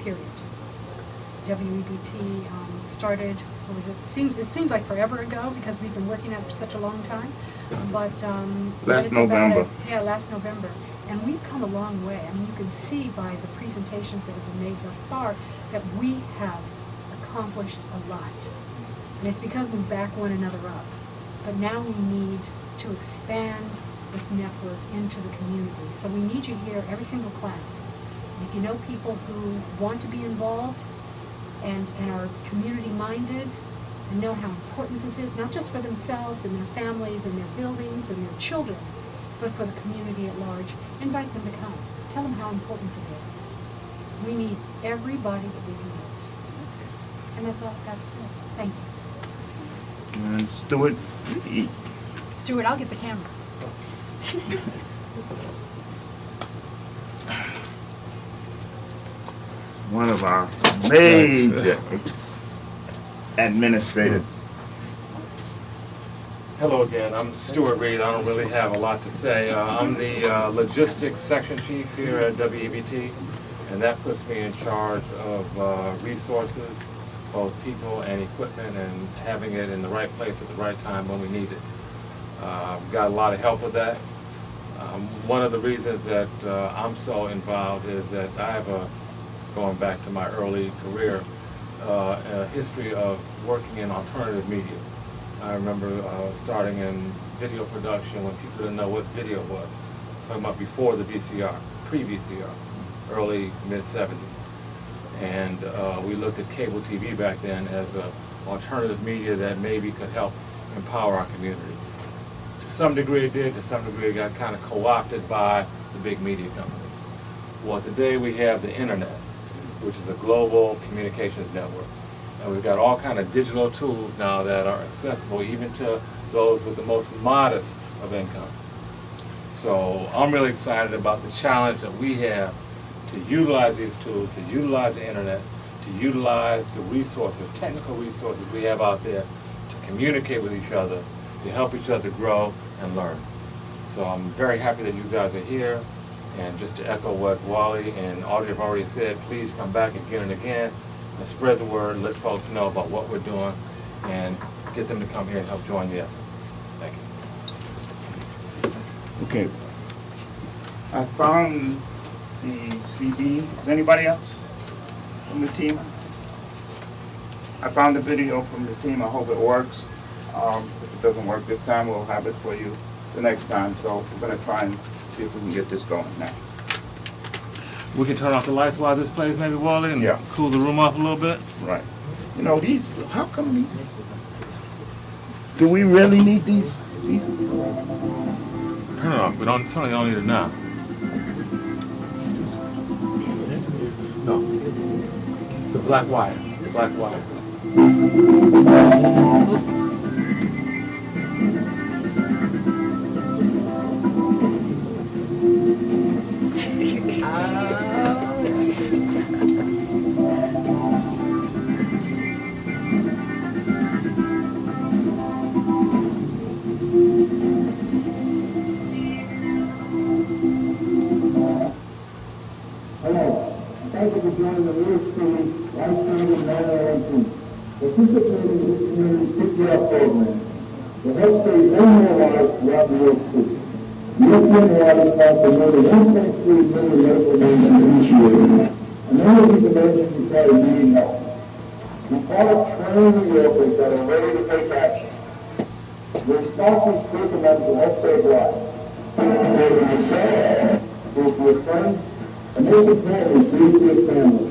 Period. WEBT started, what was it? It seems like forever ago because we've been working at it for such a long time. But last November. Last November. And we've come a long way. I mean, you can see by the presentations that have been made thus far that we have accomplished a lot. And it's because we back one another up. But now we need to expand this network into the community. So we need you here every single class. And if you know people who want to be involved and are community-minded and know how important this is, not just for themselves and their families and their buildings and their children, but for the community at large, invite them to come. Tell them how important it is. We need everybody that we can get. And that's all I've got to say. Thank you. And Stuart, Stuart, I'll get the camera. one of our major administrators. Hello again, I'm Stuart Reed. I don't really have a lot to say. I'm the logistics section chief here at WEBT, and that puts me in charge of resources, both people and equipment, and having it in the right place at the right time when we need it. I've got a lot of help with that. One of the reasons that I'm so involved is that I have going back to my early career, a history of working in alternative media. I remember starting in video production when people didn't know what video was. Talking about before the VCR, pre-VCR, early, mid-70s. And we looked at cable TV back then as an alternative media that maybe could help empower our communities. To some degree it did, to some degree it got kind of co-opted by the big media companies. Well, today we have the internet, which is a global communications network. And we've got all kind of digital tools now that are accessible even to those with the most modest of income. So I'm really excited about the challenge that we have to utilize these tools, to utilize the internet, to utilize the resources, technical resources we have out there to communicate with each other, to help each other grow and learn. So I'm very happy that you guys are here. And just to echo what Wally and Audrey have already said, please come back again and again and spread the word, let folks know about what we're doing, and get them to come here and help join the effort. Thank you. Okay. I found the CD. Is anybody else from the team? I found the video from the team. I hope it works. If it doesn't work this time, we'll have it for you the next time. So we're going to try and see if we can get this going now. We can turn off the lights while this plays, maybe, Wally, and Yeah. cool the room off a little bit. Right. You know, these, how come these, do we really need these? Turn it off. We don't, certainly don't need it now. No. The black wire. Black wire. Thank you for joining the Lyrics Team Life-Saving NOIR team. Participating in this community's CPR programs will help save many more lives throughout New York City. European waters cost more than 1.3 million medical emergencies each year, and many of these emergencies are needing help. Be part of training New Yorkers that are ready to take action. Your response is critical to help save lives. Whether yourself, or your friends, And most importantly, please be your family.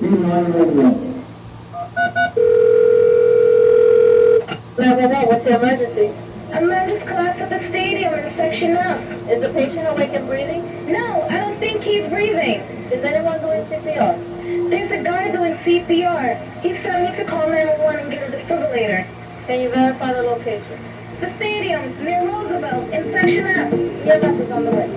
Be 911. 911, what's the emergency? A murder's collapsed at the stadium in section F. Is the patient awake and breathing? No, I don't think he's breathing. Is anyone doing CPR? There's a guy doing CPR. He sent me to call 911 and get a defibrillator. Can you verify the location? The stadium, near Roosevelt, in section F. Your bus is on the way.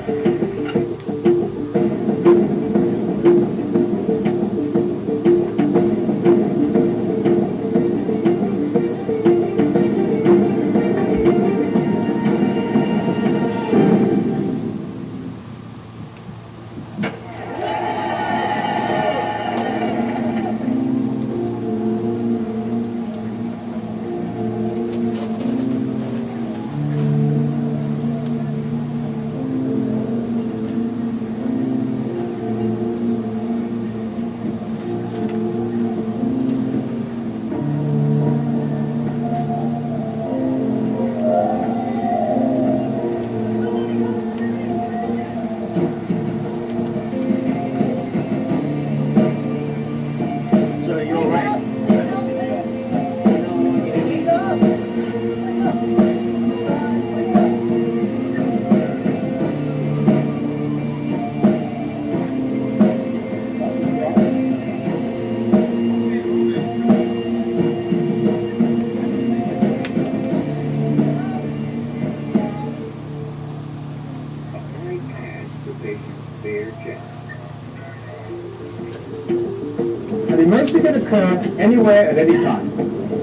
An emergency can occur anywhere at any time.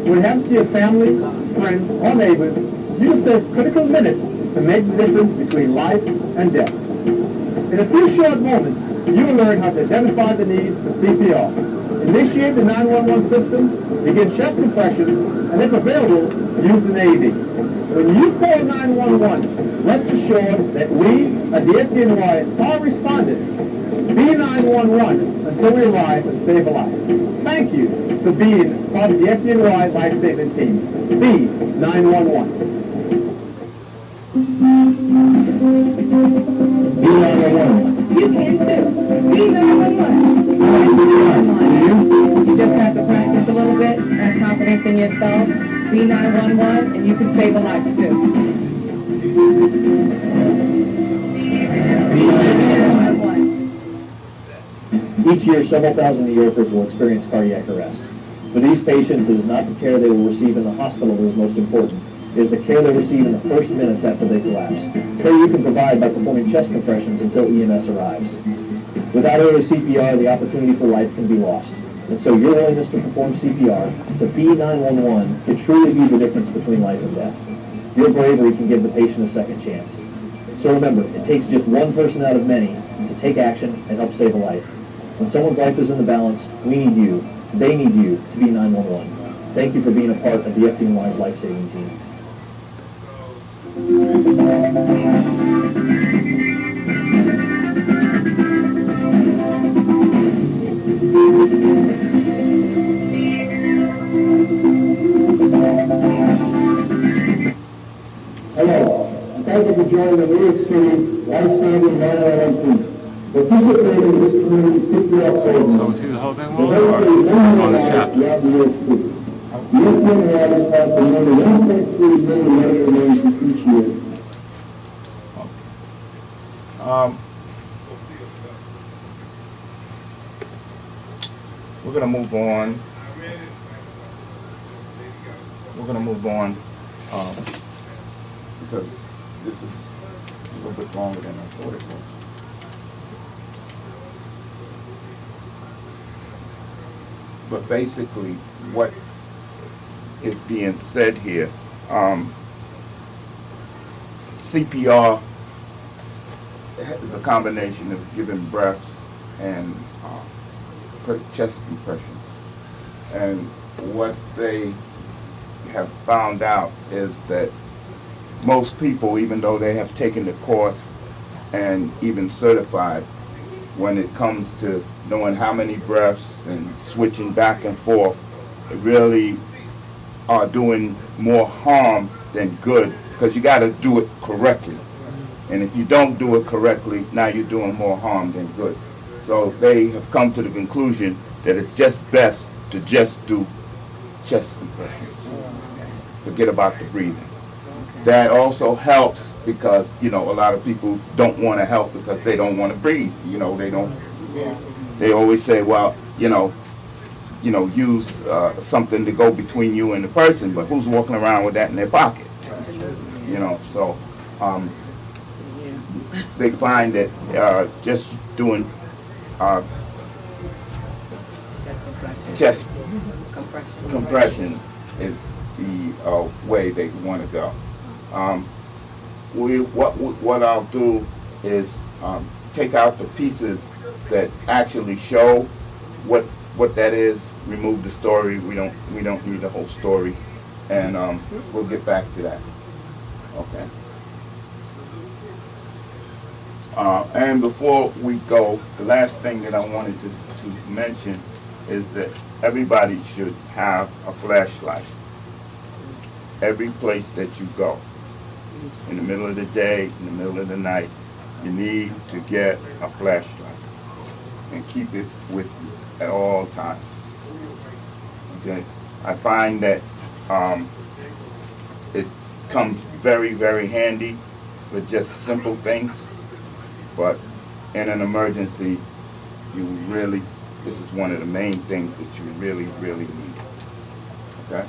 When it happens to your family, friends, or neighbors, use this critical minutes to make the difference between life and death. In a few short moments, you will learn how to identify the need for CPR, initiate the 911 system, begin chest compressions, and if available, use an AED. When you call 911, rest assured that we at the FDNY are responders. Be 911 until we arrive and save a life. Thank you for being part of the FDNY life-saving team. Be 911. Be 911. You can too. Be 911. You just have to practice a little bit, have confidence in yourself, be 911, and you can save a life too. Be 911. Each year, several thousand New Yorkers will experience cardiac arrest. For these patients, it is not the care they will receive in the hospital that is most important. It is the care they receive in the first minutes after they collapse. Care you can provide by performing chest compressions until EMS arrives. Without early CPR, the opportunity for life can be lost. And so your willingness to perform CPR, to be 911, can truly be the difference between life and death. Your bravery can give the patient a second chance. So remember, it takes just one person out of many to take action and help save a life. When someone's life is in the balance, we need you, they need you, to be 911. Thank you for being a part of the FDNY's life-saving team. Hello, and thank you for joining the New York City life-saving 911 team. Participating in this community CPR program. So we see the whole thing The more? life-saving On the 911 chapters. throughout New York City. The FDNY responds to nearly 1.3 million medical emergencies each year. We're going to move on. We're going to move on because this is a little bit longer than I thought it was. But basically, what is being said here, CPR is a combination of giving breaths and chest compressions. And what they have found out is that most people, even though they have taken the course and even certified, when it comes to knowing how many breaths and switching back and forth, they really are doing more harm than good, because you got to do it correctly. And if you don't do it correctly, now you're doing more harm than good. So they have come to the conclusion that it's just best to just do chest compressions. Forget about the breathing. That also helps because, you know, a lot of people don't want to help because they don't want to breathe. You know, they always say, well, use something to go between you and the person, but who's walking around with that in their pocket? You know, so they find that just doing chest compression is the way they want to go. What I'll do is take out the pieces that actually show what that is. Remove the story. We don't need the whole story, and we'll get back to that. Okay. And before we go, the last thing that I wanted to mention is that everybody should have a flashlight. Every place that you go, in the middle of the day, in the middle of the night, you need to get a flashlight and keep it with you at all times. Okay, I find that it comes very, very handy for just simple things, but in an emergency, this is one of the main things that you really, really need. Okay?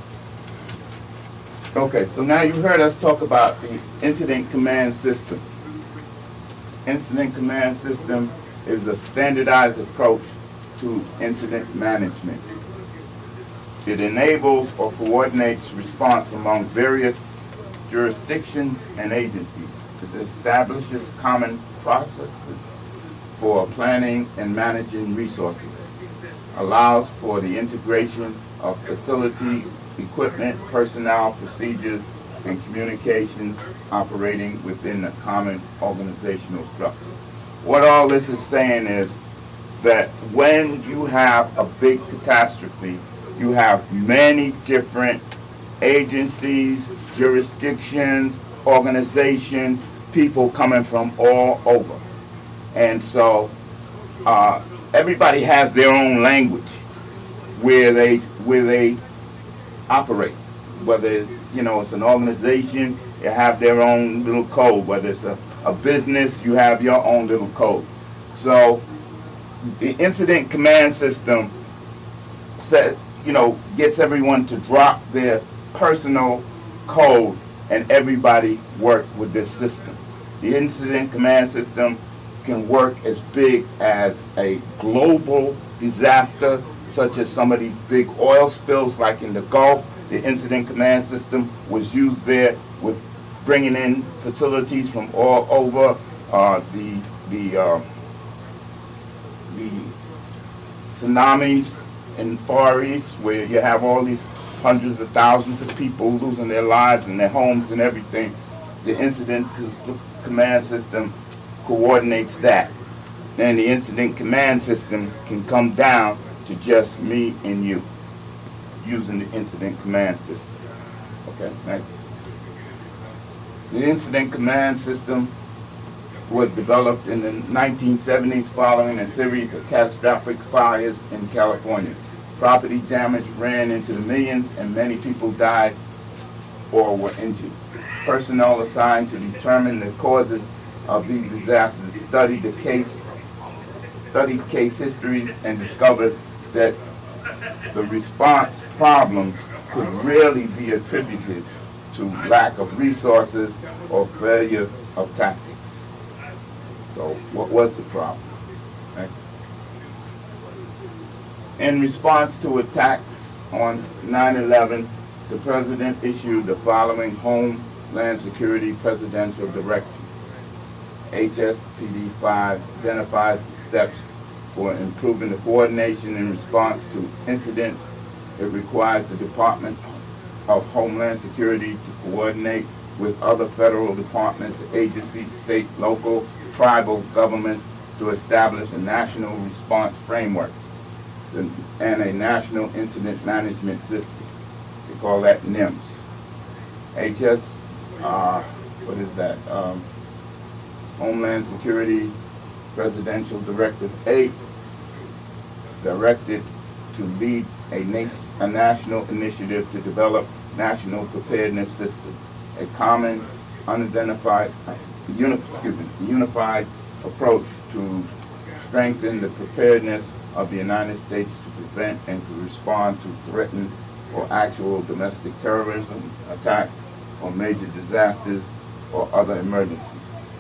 Okay, so now you heard us talk about the Incident Command System. Incident Command System is a standardized approach to incident management. It enables or coordinates response among various jurisdictions and agencies. It establishes common processes for planning and managing resources, allows for the integration of facilities, equipment, personnel, procedures, and communications operating within the common organizational structure. What all this is saying is that when you have a big catastrophe, you have many different agencies, jurisdictions, organizations, people coming from all over. And so everybody has their own language where they operate. Whether it's an organization, you have their own little code. Whether it's a business, you have your own little code. So the Incident Command System gets everyone to drop their personal code and everybody work with this system. The Incident Command System can work as big as a global disaster, such as some of these big oil spills like in the Gulf. The Incident Command System was used there with bringing in facilities from all over. The tsunamis in Far East, where you have all these hundreds of thousands of people losing their lives and their homes and everything. The Incident Command System coordinates that. Then the Incident Command System can come down to just me and you using the Incident Command System. Okay, next. The Incident Command System was developed in the 1970s following a series of catastrophic fires in California. Property damage ran into the millions and many people died or were injured. Personnel assigned to determine the causes of these disasters studied case histories and discovered that the response problems could really be attributed to lack of resources or failure of tactics. So what was the problem? Next. In response to attacks on 9/11, the President issued the following Homeland Security Presidential Directive. HSPD 5 identifies the steps for improving the coordination in response to incidents. It requires the Department of Homeland Security to coordinate with other federal departments, agencies, state, local, tribal governments to establish a national response framework and a national incident management system. We call that NIMS. what is that? Homeland Security Presidential Directive 8, directed to lead a national initiative to develop national preparedness system, a common, unidentified, unified approach to strengthen the preparedness of the United States to prevent and to respond to threatened or actual domestic terrorism attacks or major disasters or other emergencies.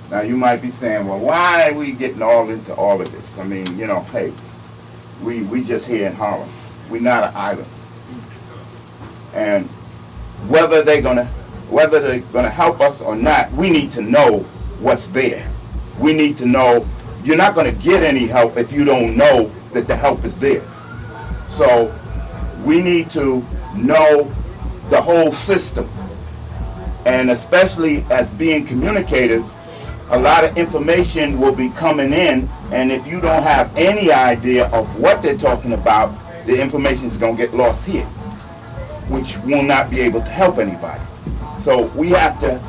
Now you might be saying, well, why are we getting all into all of this? I mean, you know, hey, we just here in Harlem. We're not an island. And whether they're gonna help us or not, we need to know what's there. We need to know. You're not gonna get any help if you don't know that the help is there. So we need to know the whole system. And especially as being communicators, a lot of information will be coming in, and if you don't have any idea of what they're talking about, the information is going to get lost here, which will not be able to help anybody. So we have to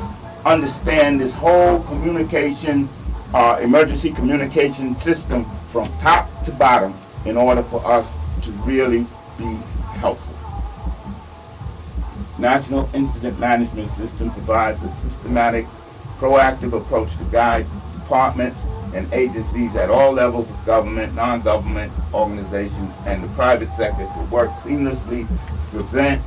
understand this whole communication, emergency communication system from top to bottom in order for us to really be helpful. National Incident Management System provides a systematic, proactive approach to guide departments and agencies at all levels of government, non-government organizations, and the private sector to work seamlessly to prevent,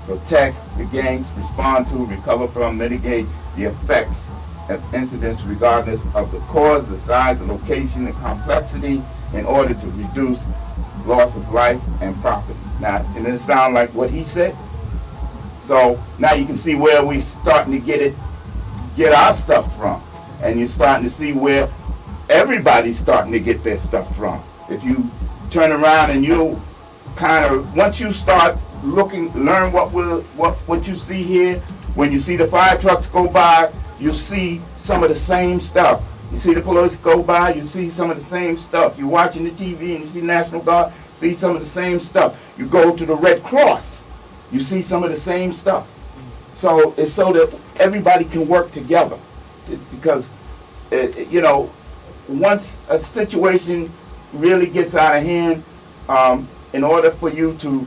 protect against, respond to, recover from, mitigate the effects of incidents regardless of the cause, the size, the location, the complexity, in order to reduce loss of life and property. Now, doesn't it sound like what he said? So now you can see where we're starting to get our stuff from. And you're starting to see where everybody's starting to get their stuff from. If you turn around and you kind of, once you start looking, learn what you see here, when you see the fire trucks go by, you see some of the same stuff. You see the police go by, you see some of the same stuff. You're watching the TV and you see National Guard, see some of the same stuff. You go to the Red Cross, you see some of the same stuff. So it's so that everybody can work together. Because, you know, once a situation really gets out of hand, in order for you to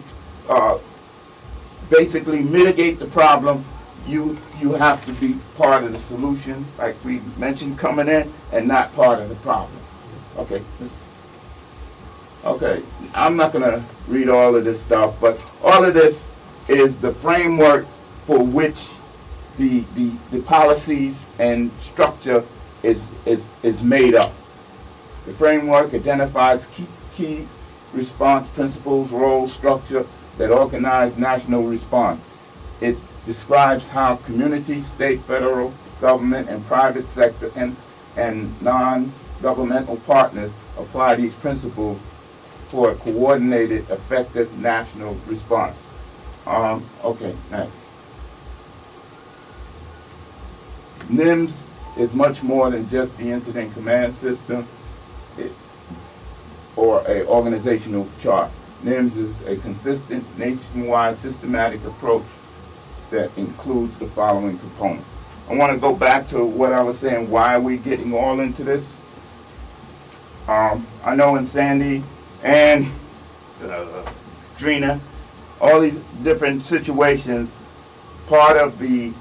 basically mitigate the problem, you have to be part of the solution, like we mentioned coming in, and not part of the problem. Okay. Okay, I'm not going to read all of this stuff, but all of this is the framework for which the policies and structure is made up. The framework identifies key response principles, roles, structure that organize national response. It describes how community, state, federal government, and private sector and non-governmental partners apply these principles for a coordinated, effective national response. Okay, next. NIMS is much more than just the incident command system or an organizational chart. NIMS is a consistent, nationwide, systematic approach that includes the following components. I want to go back to what I was saying, why are we getting all into this? I know in Sandy and Trina, all these different situations, part of the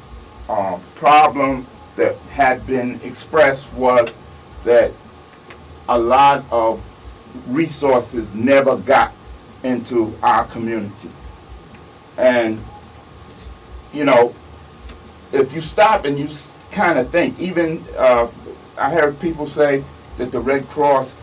problem that had been expressed was that a lot of resources never got into our community. And, you know, if you stop and you kind of think, even I heard people say that the Red Cross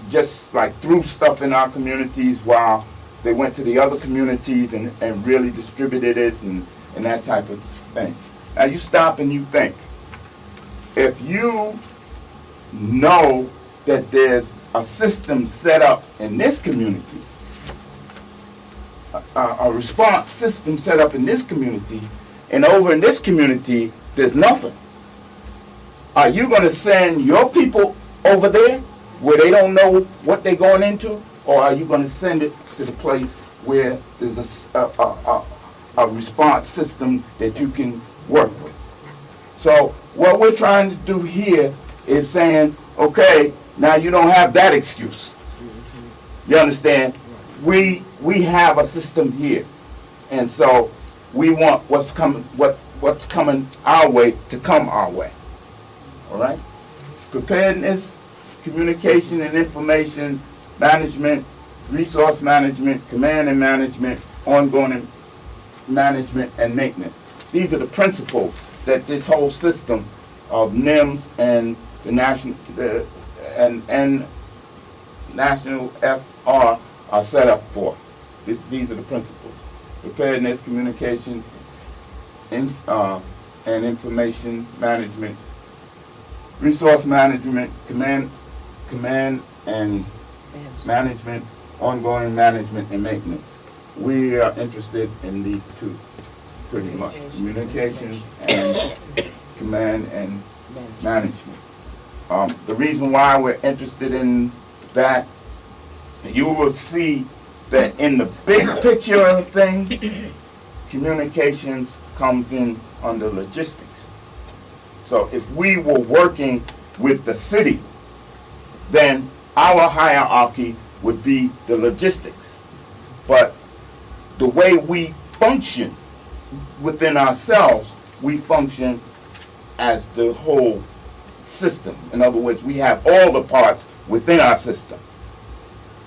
just like threw stuff in our communities while they went to the other communities and really distributed it and that type of thing. Now you stop and you think, if you know that there's a system set up in this community, a response system set up in this community, and over in this community, there's nothing. Are you going to send your people over there where they don't know what they're going into, or are you going to send it to the place where there's a response system that you can work with? So what we're trying to do here is saying, okay, now you don't have that excuse. You understand? We have a system here, and so we want what's coming our way to come our way. All right? Preparedness, communication and information management, resource management, command and management, ongoing management, and maintenance. These are the principles that this whole system of NIMS and the national FR are set up for. These are the principles: preparedness, communications, and information management, resource management, command and management, ongoing management, and maintenance. We are interested in these two, pretty much: communications and command and management. The reason why we're interested in that, you will see that in the big picture of things, communications comes in under logistics. So if we were working with the city, then our hierarchy would be the logistics. But the way we function within ourselves, we function as the whole system. In other words, we have all the parts within our system.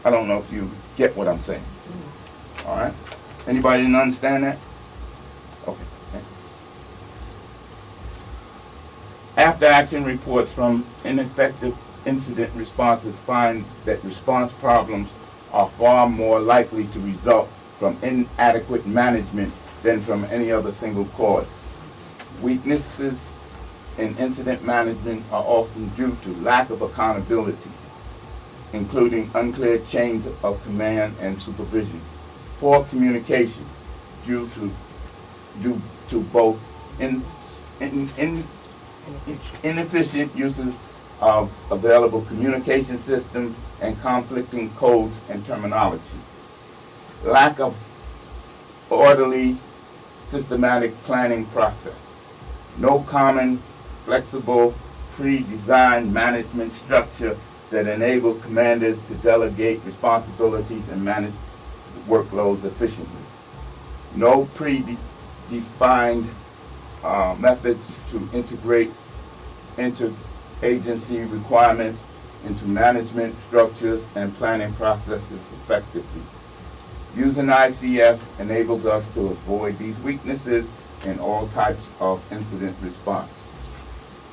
I don't know if you get what I'm saying. All right? Anybody didn't understand that? Okay. After action reports from ineffective incident responses find that response problems are far more likely to result from inadequate management than from any other single cause. Weaknesses in incident management are often due to lack of accountability, including unclear chains of command and supervision, poor communication due to both inefficient uses of available communication systems and conflicting codes and terminology, lack of orderly, systematic planning process, no common, flexible, pre-designed management structure that enable commanders to delegate responsibilities and manage workloads efficiently, no pre-defined methods to integrate inter-agency requirements into management structures and planning processes effectively. Using ICF enables us to avoid these weaknesses in all types of incident response.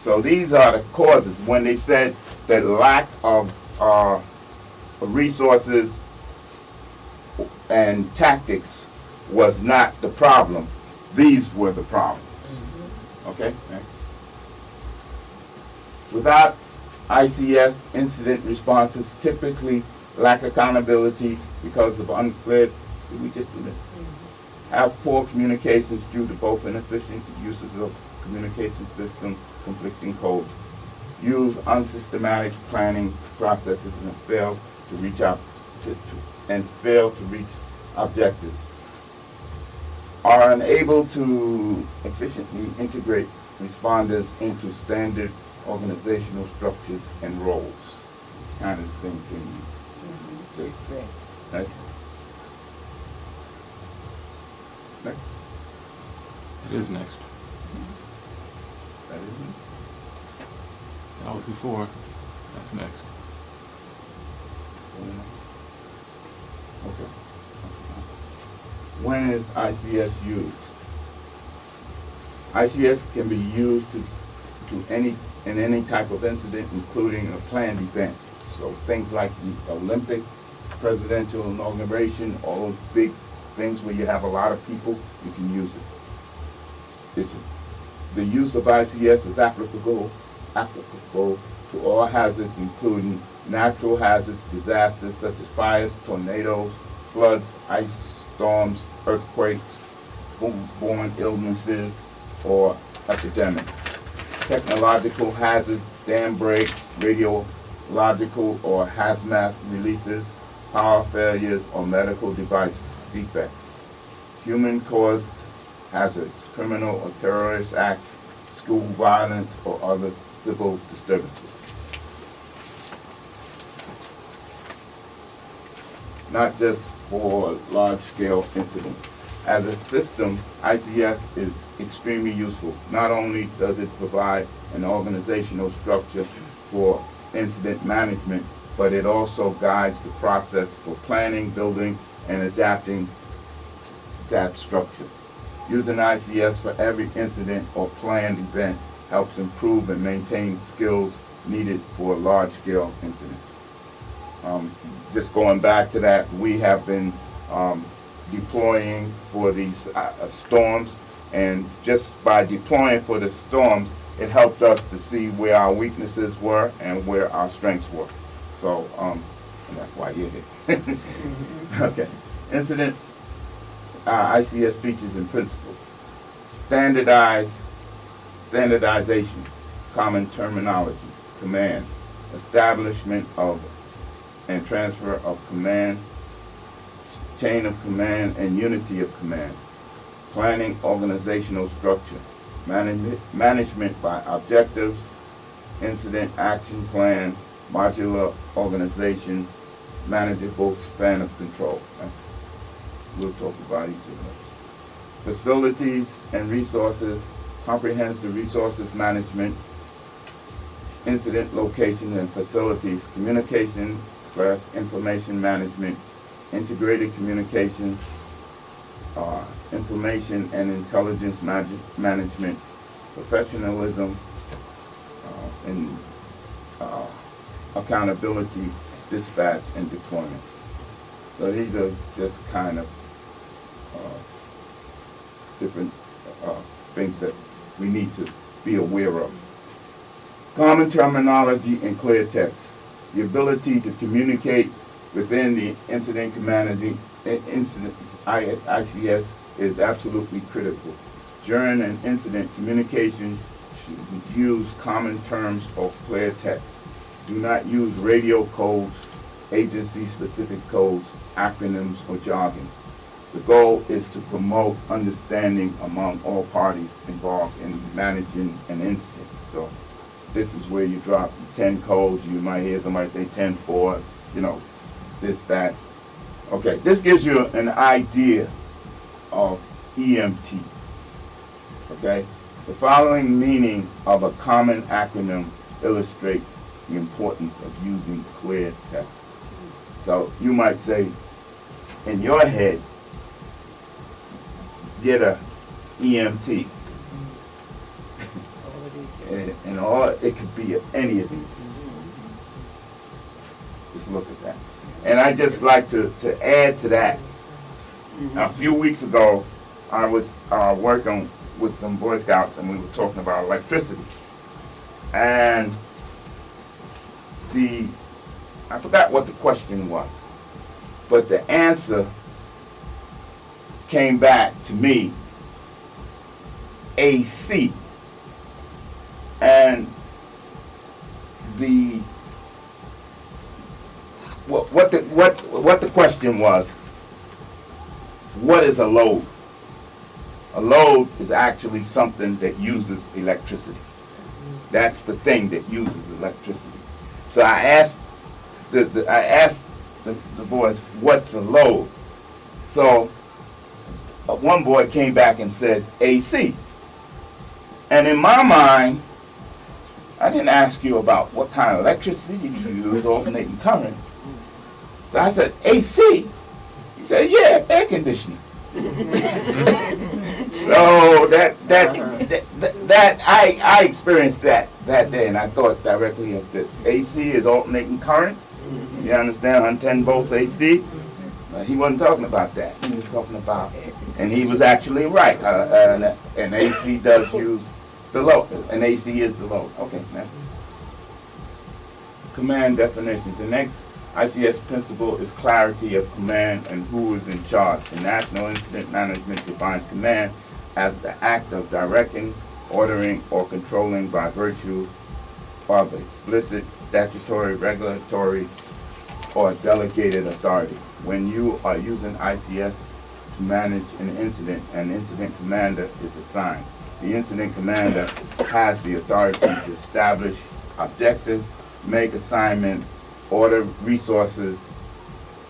So these are the causes. When they said that lack of resources and tactics was not the problem, these were the problems. Okay, next. Without ICS, incident responses typically lack accountability because of unclear, did we just do this? Have poor communications due to both inefficient uses of communication systems, conflicting codes, use unsystematic planning processes and fail to reach objectives, are unable to efficiently integrate responders into standard organizational structures and roles. It's kind of the same thing. Just, next. Next. It is next. That is it. That was before. That's next. Okay. When is ICS used? ICS can be used in any type of incident, including a planned event. So things like the Olympics, presidential inauguration, all those big things where you have a lot of people, you can use it. The use of ICS is applicable to all hazards, including natural hazards, disasters such as fires, tornadoes, floods, ice storms, earthquakes, foodborne illnesses, or epidemics. Technological hazards, dam breaks, radiological or hazmat releases, power failures, or medical device defects. Human-caused hazards, criminal or terrorist acts, school violence, or other civil disturbances. Not just for large-scale incidents. As a system, ICS is extremely useful. Not only does it provide an organizational structure for incident management, but it also guides the process for planning, building, and adapting that structure. Using ICS for every incident or planned event helps improve and maintain skills needed for large-scale incidents. Just going back to that, we have been deploying for these storms, and just by deploying for the storms, it helped us to see where our weaknesses were and where our strengths were. So, and that's why you're here. Okay. Incident ICS features and principles. Standardization, common terminology, command, establishment of and transfer of command, chain of command and unity of command, planning organizational structure, management by objectives, incident action plan, modular organization, manageable span of control. We'll talk about each of those. Facilities and resources, comprehensive resources management, incident location and facilities, communication/information management, integrated communications, information and intelligence management, professionalism, and accountability, dispatch, and deployment. So these are just kind of different things that we need to be aware of. Common terminology and clear text. The ability to communicate within the incident command ICS is absolutely critical. During an incident, communication should use common terms or clear text. Do not use radio codes, agency-specific codes, acronyms, or jargon. The goal is to promote understanding among all parties involved in managing an incident. So this is where you drop 10 codes. You might hear somebody say 10-4, you know, this, that. Okay, this gives you an idea of EMT. Okay? The following meaning of a common acronym illustrates the importance of using clear text. So you might say, in your head, get a EMT. And all it could be any of these. Just look at that. And I just like to add to that. A few weeks ago, I was working with some Boy Scouts, and we were talking about electricity. And I forgot what the question was, but the answer came back to me, AC. And what the question was, what is a load? A load is actually something that uses electricity. That's the thing that uses electricity. So I asked the boys, what's a load? So one boy came back and said AC. And in my mind, I didn't ask you about what kind of electricity you use, alternating current. So I said, AC. He said, yeah, air conditioning. So that I experienced that day, and I thought directly of this. AC is alternating currents. You understand? 110 volts AC. He wasn't talking about that. He was talking about, and he was actually right. An AC does use the load. An AC is the load. Okay, man. Command definitions. The next ICS principle is clarity of command and who is in charge. The National Incident Management defines command as the act of directing, ordering, or controlling by virtue of explicit statutory, regulatory, or delegated authority. When you are using ICS to manage an incident commander is assigned. the incident commander has the authority to establish objectives, make assignments, order resources,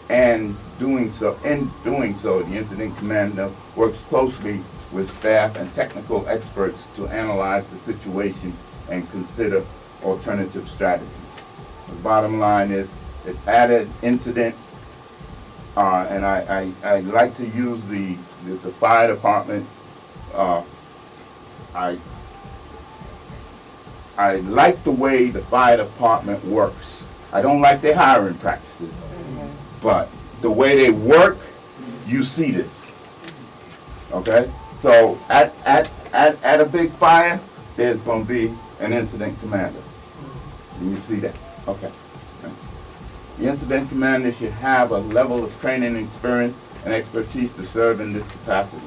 and in doing so, the incident commander works closely with staff and technical experts to analyze the situation and consider alternative strategies. The bottom line is that at an incident, and I like to use the fire department. I like the way the fire department works. I don't like their hiring practices, but the way they work, you see this. Okay, so at a big fire, there's going to be an incident commander. And you see that. Okay. Thanks. The incident commander should have a level of training, experience, and expertise to serve in this capacity.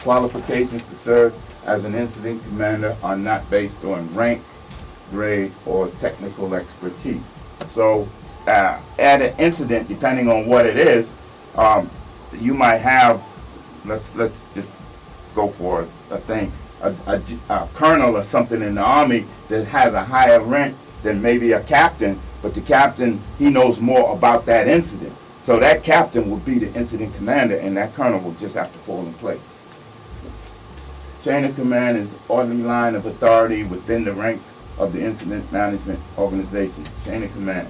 Qualifications to serve as an incident commander are not based on rank, grade, or technical expertise. So at an incident, depending on what it is, you might have, let's just go for a thing, a colonel or something in the Army that has a higher rank than maybe a captain, but the captain, he knows more about that incident. So that captain will be the incident commander, and that colonel will just have to fall in place. Chain of command is orderly line of authority within the ranks of the incident management organization. Chain of command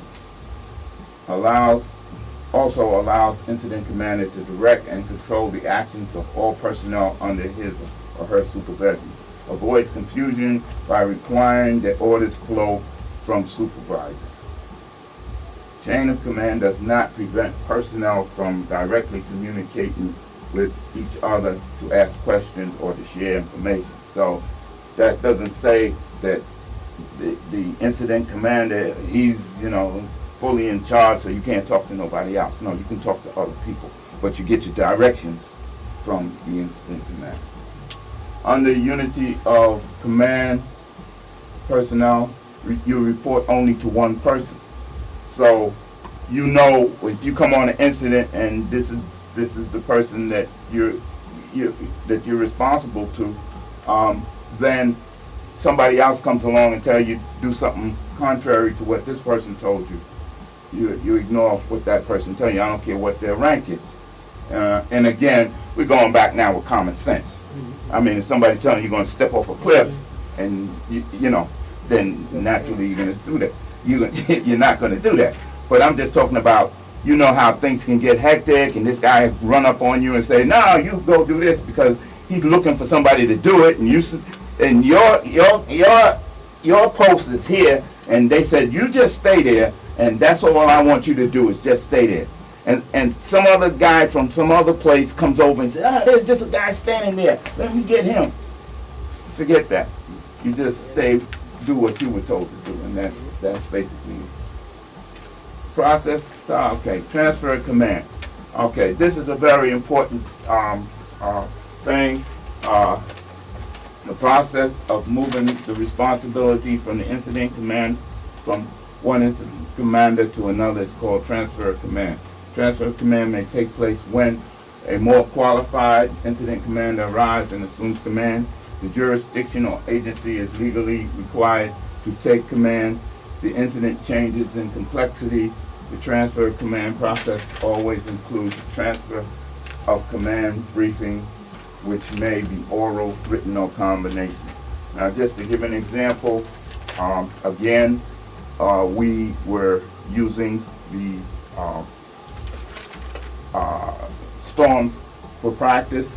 also allows incident commander to direct and control the actions of all personnel under his or her supervision. Avoids confusion by requiring that orders flow from supervisors. Chain of command does not prevent personnel from directly communicating with each other to ask questions or to share information. So that doesn't say that the incident commander, he's, fully in charge, so you can't talk to nobody else. No, you can talk to other people, but you get your directions from the incident commander. Under unity of command personnel, you report only to one person. So if you come on an incident and this is the person that you're responsible to, then somebody else comes along and tell you do something contrary to what this person told you. You ignore what that person tells you. I don't care what their rank is. And again, we're going back now with common sense. I mean, if somebody's telling you you're going to step off a cliff, and then naturally you're going to do that. You're not going to do that. But I'm just talking about, how things can get hectic, and this guy run up on you and say, "No, you go do this," because he's looking for somebody to do it, and your post is here, and they said you just stay there, and that's all I want you to do is just stay there. And some other guy from some other place comes over and says, there's just a guy standing there. Let me get him. Forget that. You just do what you were told to do, and that's basically it. Process, okay, transfer of command. Okay, this is a very important thing. The process of moving the responsibility from the incident command from one incident commander to another is called transfer of command. Transfer of command may take place when a more qualified incident commander arrives and assumes command. The jurisdiction or agency is legally required to take command. The incident changes in complexity. The transfer of command process always includes the transfer of command briefing, which may be oral, written, or combination. Now, just to give an example, again, we were using the storms for practice,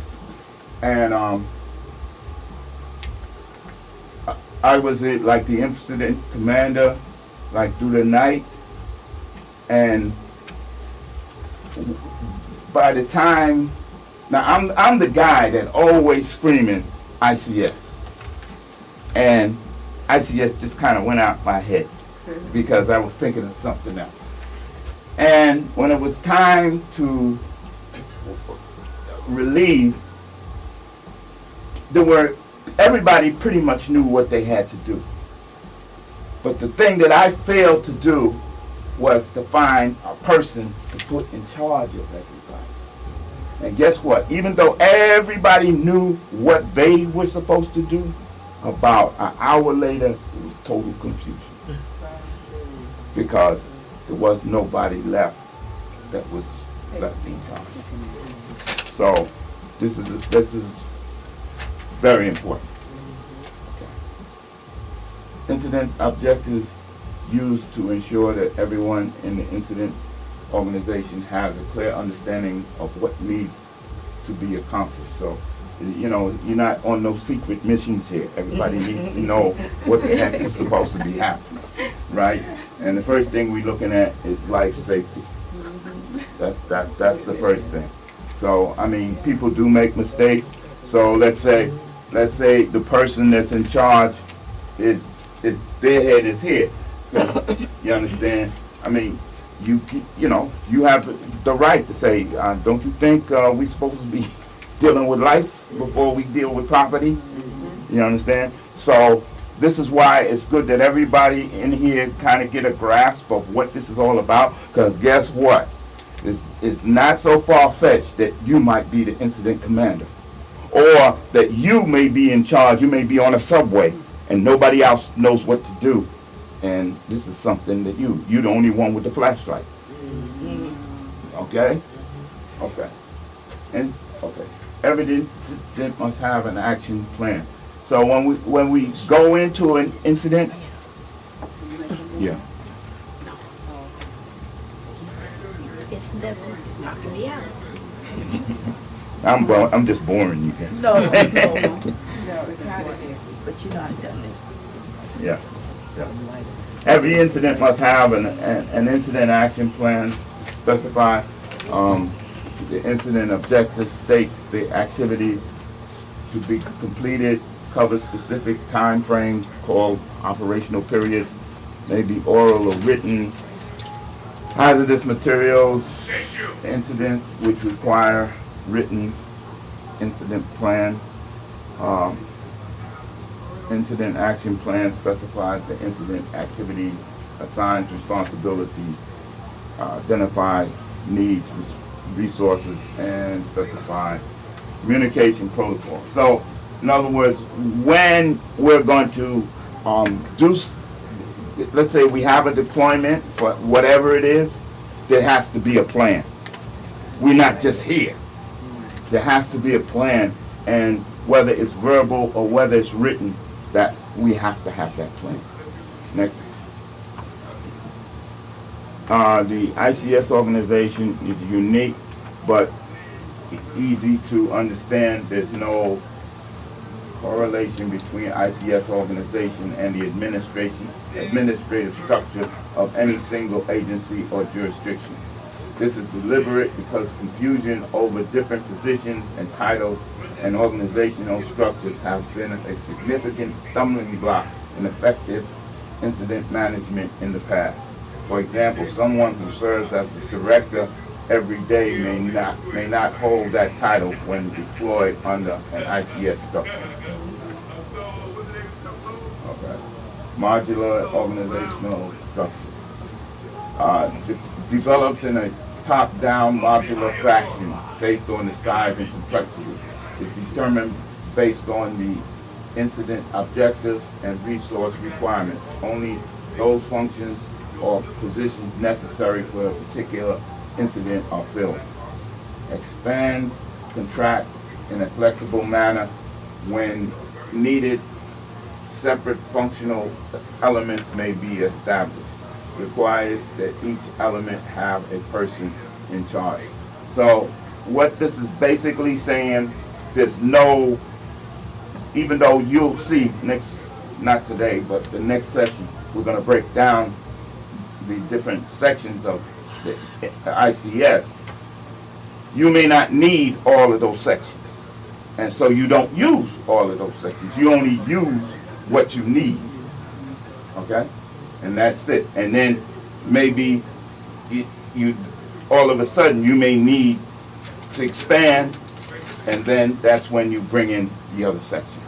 and I was like the incident commander, like through the night, and by the time, now I'm the guy that always screaming ICS, and ICS just kind of went out my head because I was thinking of something else. And when it was time to relieve, everybody pretty much knew what they had to do. But the thing that I failed to do was to find a person to put in charge of everybody. And guess what? Even though everybody knew what they were supposed to do, About an hour later, it was total confusion because there was nobody left that was left in charge. So this is very important. Okay. Incident objectives used to ensure that everyone in the incident organization has a clear understanding of what needs to be accomplished. So, you know, you're not on no secret missions here. Everybody needs to know what the heck is supposed to be happening, right? And the first thing we're looking at is life safety. That's the first thing. So, I mean, people do make mistakes. So let's say the person that's in charge is their head is here. You understand? I mean, you know, you have the right to say, don't you think we're supposed to be dealing with life before we deal with property? You understand? So this is why it's good that everybody in here kind of get a grasp of what this is all about, because guess what? It's not so far-fetched that you might be the incident commander, or that you may be in charge, you may be on a subway, and nobody else knows what to do. And this is something that you're the only one with the flashlight. Okay? Okay. And okay. Every incident must have an action plan. So when we go into an incident, yeah. It's not reality. I'm just boring you guys. No, it's not. But you know I've done this. Yeah. Yeah. Every incident must have an incident action plan. Specify the incident objective, states the activities to be completed, covers specific time frames called operational periods, maybe oral or written. Hazardous materials, incidents which require written incident plan. Incident action plan specifies the incident activities, assigns responsibilities, identifies needs, resources, and specify communication protocol. So, in other words, when we're going to let's say we have a deployment for whatever it is, there has to be a plan. We're not just here. There has to be a plan, and whether it's verbal or whether it's written, that we have to have that plan. Next. The ICS organization is unique, but easy to understand. There's no correlation between ICS organization and the administrative structure of any single agency or jurisdiction. This is deliberate because confusion over different positions and titles and organizational structures have been a significant stumbling block in effective incident management in the past. For example, someone who serves as the director every day may not hold that title when deployed under an ICS structure. Okay. Modular organizational structure. Develops in a top-down modular fashion based on the size and complexity. Is determined based on the incident objectives and resource requirements. Only those functions or positions necessary for a particular incident are filled. Expands, contracts in a flexible manner when needed. Separate functional elements may be established. Requires that each element have a person in charge. So what this is basically saying, there's no, even though you'll see not today, but the next session, we're going to break down the different sections of the ICS. You may not need all of those sections. And so you don't use all of those sections. You only use what you need. Okay? And that's it. And then maybe you all of a sudden you may need to expand, and then that's when you bring in the other sections.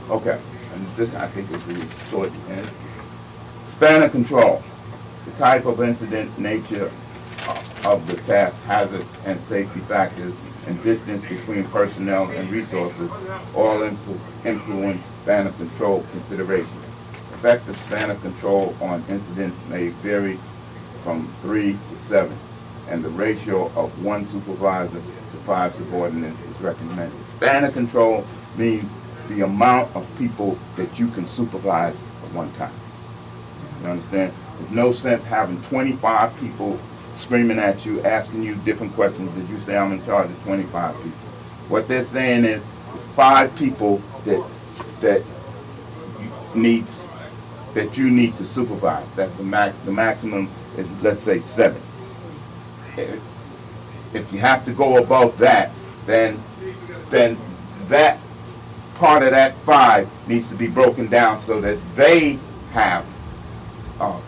Okay, and this I think is the short end. Span of control. the type of incident, nature of the task, hazard and safety factors, and distance between personnel and resources all influence span of control considerations. Effective span of control on incidents may vary from 3 to 7, and the ratio of 1 supervisor to 5 subordinates is recommended. Span of control means the amount of people that you can supervise at one time. You understand? There's no sense having 25 people screaming at you, asking you different questions that you say I'm in charge of 25 people. What they're saying is 5 people that you need to supervise. That's the max. The maximum is, let's say, 7. If you have to go above that, then that part of that 5 needs to be broken down so that they have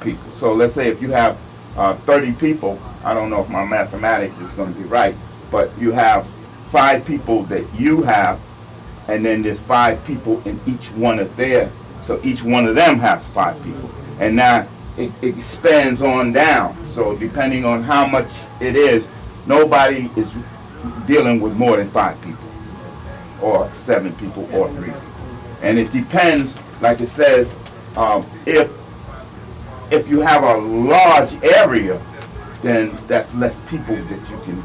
people. So let's say if you have 30 people, I don't know if my mathematics is going to be right, but you have 5 people that you have, and then there's 5 people in each one of their, so each one of them has 5 people. And now it expands on down. So depending on how much it is, nobody is dealing with more than 5 people, or 7 people, or 3 people. And it depends, like it says, if you have a large area, then that's less people that you can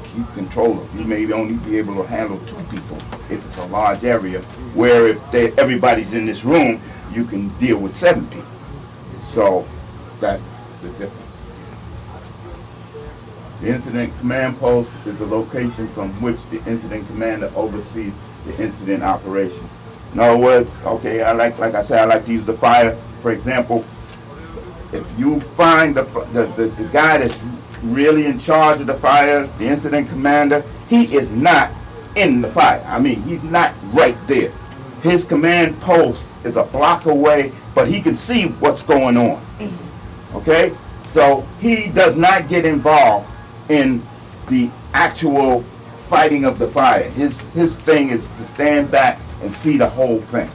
keep control of. You may only be able to handle 2 people if it's a large area, where if everybody's in this room, you can deal with 7 people. So that's the difference. The incident command post is the location from which the incident commander oversees the incident operations. In other words, okay, like I said, I like to use the fire, for example. If you find the guy that's really in charge of the fire, the incident commander, he is not in the fire. I mean, he's not right there. His command post is a block away, but he can see what's going on. Okay? So he does not get involved in the actual fighting of the fire. His thing is to stand back and see the whole thing.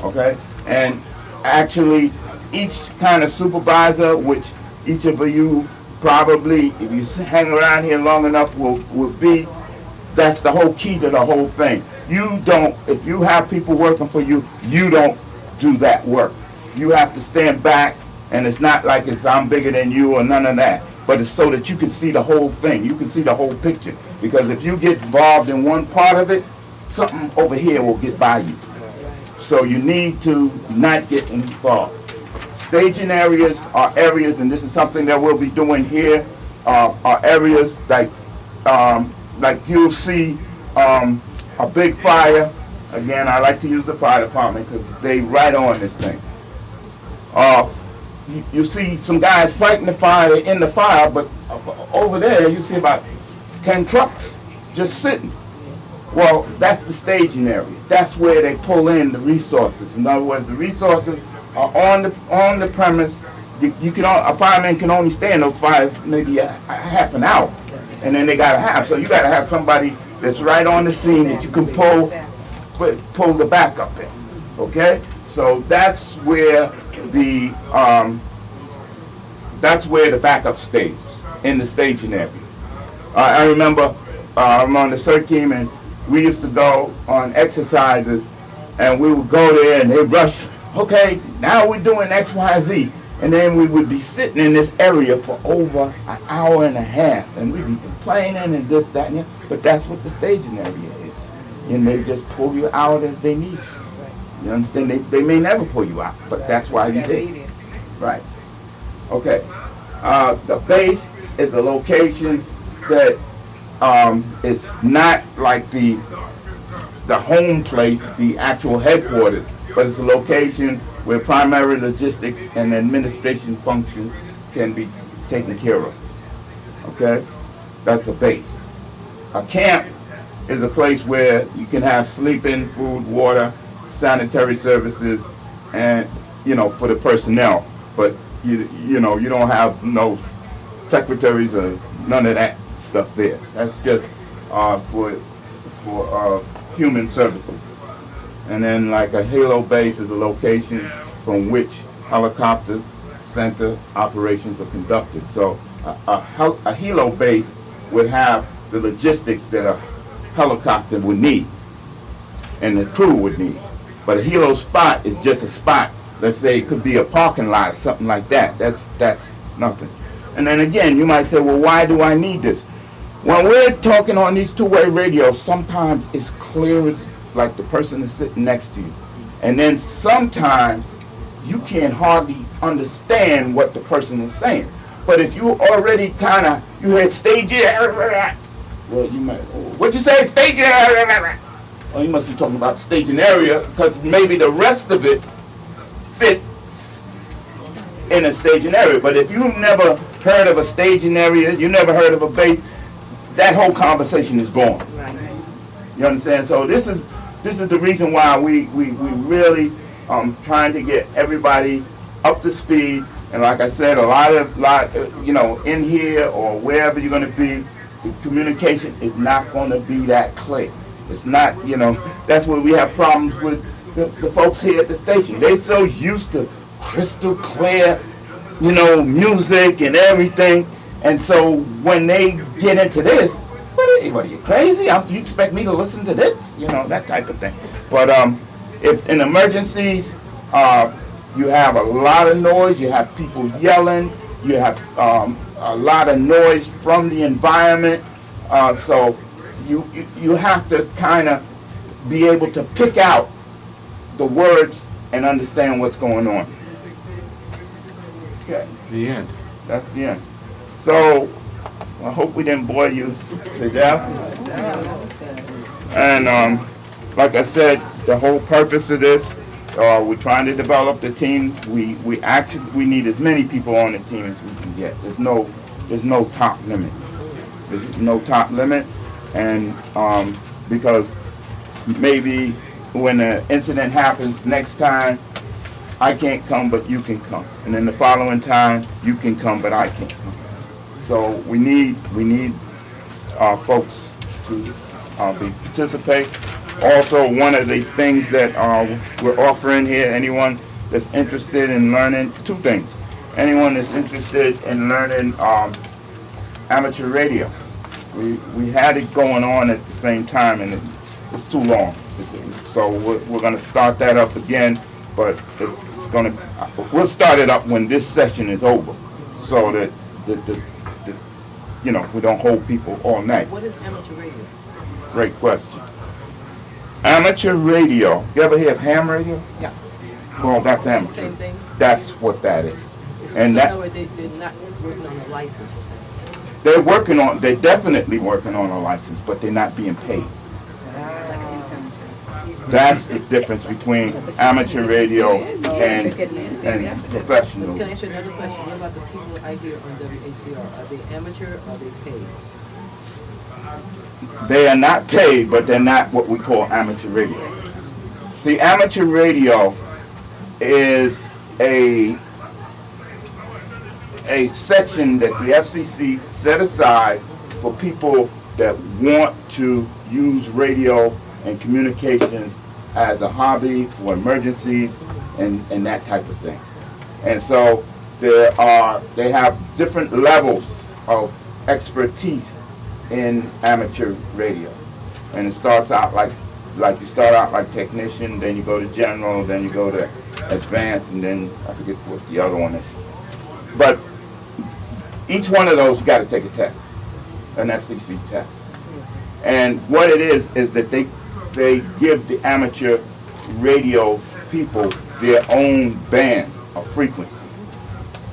Okay? And actually, each kind of supervisor, which each of you probably, if you hang around here long enough, will be, that's the whole key to the whole thing. You don't, if you have people working for you, you don't do that work. You have to stand back, and it's not like it's I'm bigger than you or none of that, but it's so that you can see the whole thing. You can see the whole picture. Because if you get involved in one part of it, something over here will get by you. So you need to not get involved. Staging areas are areas, and this is something that we'll be doing here, are areas like you'll see a big fire. Again, I like to use the fire department because they right on this thing. You see some guys fighting the fire, they're in the fire, but over there you see about 10 trucks just sitting. Well, that's the staging area. That's where they pull in the resources. In other words, the resources are on the premise. A fireman can only stay in those fires maybe a half an hour, and then they gotta have. So you gotta have somebody that's right on the scene that you can pull the backup in. Okay, so that's where the backup stays, in the staging area. I remember I'm on the CERT team, and we used to go on exercises, and we would go there and they'd rush. Okay, now we're doing X, Y, Z. And then we would be sitting in this area for over an hour and a half. And we'd be complaining and this, that, and that. But that's what the staging area is. And they just pull you out as they need you. You understand? They may never pull you out, but that's why you did. Right. Okay. The base is a location that is not like the home place, the actual headquarters, but it's a location where primary logistics and administration functions can be taken care of. Okay? That's a base. A camp is a place where you can have sleeping, food, water, sanitary services, and, for the personnel. But, you don't have no secretaries or none of that stuff there. That's just for human services. And then like a halo base is a location from which helicopters, center operations are conducted. So a helo base would have the logistics that a helicopter would need and the crew would need. But a helo spot is just a spot. Let's say it could be a parking lot or something like that. That's nothing. And then again, you might say, well, why do I need this? When we're talking on these two-way radios, sometimes it's clear as like the person is sitting next to you. And then sometimes you can't hardly understand what the person is saying. But if you already kind of, you hear stage, well, you might, what'd you say, stage, well, you must be talking about staging area, because maybe the rest of it fits in a staging area. But if you've never heard of a staging area, you never heard of a base, that whole conversation is gone. You understand? So this is the reason why we really trying to get everybody up to speed. And like I said, a lot you know, in here or wherever you're going to be, the communication is not going to be that clear. It's not, you know, that's where we have problems with the folks here at the station. They're so used to crystal clear, you know, music and everything. And so when they get into this, what are you, crazy? You expect me to listen to this? You know, that type of thing. But if in emergencies, you have a lot of noise, you have people yelling, you have a lot of noise from the environment. So you have to kind of be able to pick out the words and understand what's going on. Okay. The end. That's the end. So I hope we didn't bore you to death. And like I said, the whole purpose of this, we're trying to develop the team. We need as many people on the team as we can get. There's no top limit. There's no top limit, and because maybe when the incident happens next time, I can't come, but you can come, and then the following time you can come, but I can't come. So we need folks to participate. Also, one of the things that we're offering here, anyone that's interested in learning, two things. Anyone that's interested in learning amateur radio. We had it going on at the same time, and it's too long. So we're going to start that up again, but we'll start it up when this session is over, so that you know, we don't hold people all night. What is amateur radio? Great question. Amateur radio. You ever hear of ham radio? Yeah. Well, that's amateur. Same thing? That's what that is. And so that they're not working on a license or something? they're definitely working on a license, but they're not being paid. That's the difference between amateur radio and professional. Can I ask you another question? What about the people I hear on WACR? Are they amateur or are they paid? They are not paid, but they're not what we call amateur radio. See, amateur radio is a section that the FCC set aside for people that want to use radio and communications as a hobby for emergencies and that type of thing. And so they have different levels of expertise in amateur radio. And it starts out like you start out like technician, then you go to general, then you go to advanced, and then I forget what the other one is. But each one of those you got to take a test, an FCC test. And what it is that they give the amateur radio people their own band of frequency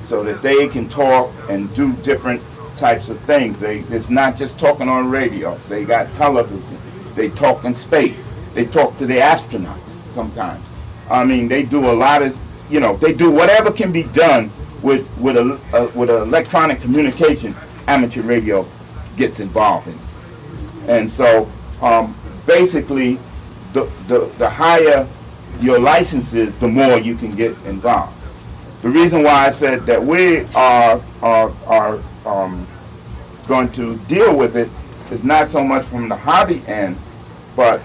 so that they can talk and do different types of things. It's not just talking on radio. They got television. They talk in space. They talk to the astronauts sometimes. I mean, they do a lot of, you know, they do whatever can be done with electronic communication. Amateur radio gets involved in. And so basically, the higher your license is, the more you can get involved. The reason why I said that we are going to deal with it is not so much from the hobby end, but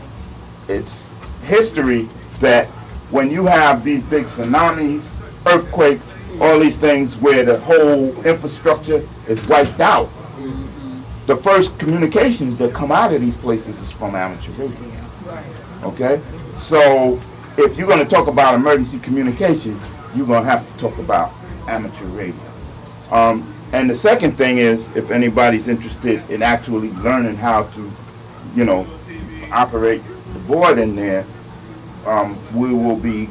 it's history that when you have these big tsunamis, earthquakes, all these things where the whole infrastructure is wiped out, the first communications that come out of these places is from amateur radio. Okay? So if you're going to talk about emergency communication, you're going to have to talk about amateur radio. And the second thing is, if anybody's interested in actually learning how to, you know, operate the board in there, we will be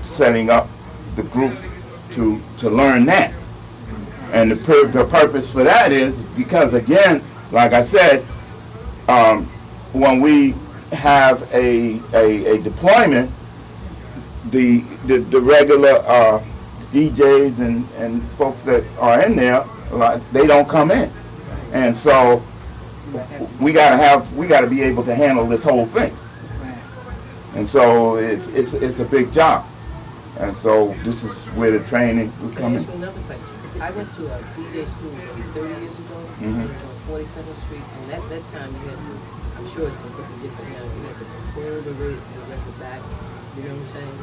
setting up the group to learn that. And the purpose for that is because, again, like I said, when we have a deployment, the regular DJs and folks that are in there, they don't come in, and so we gotta be able to handle this whole thing, and so it's a big job, and so this is where the training will come in. Another question. I went to a DJ school 30 years ago. It was on 47th Street, and at that time you had to, I'm sure it's completely different now, you had to pull the record back, you know what I'm saying?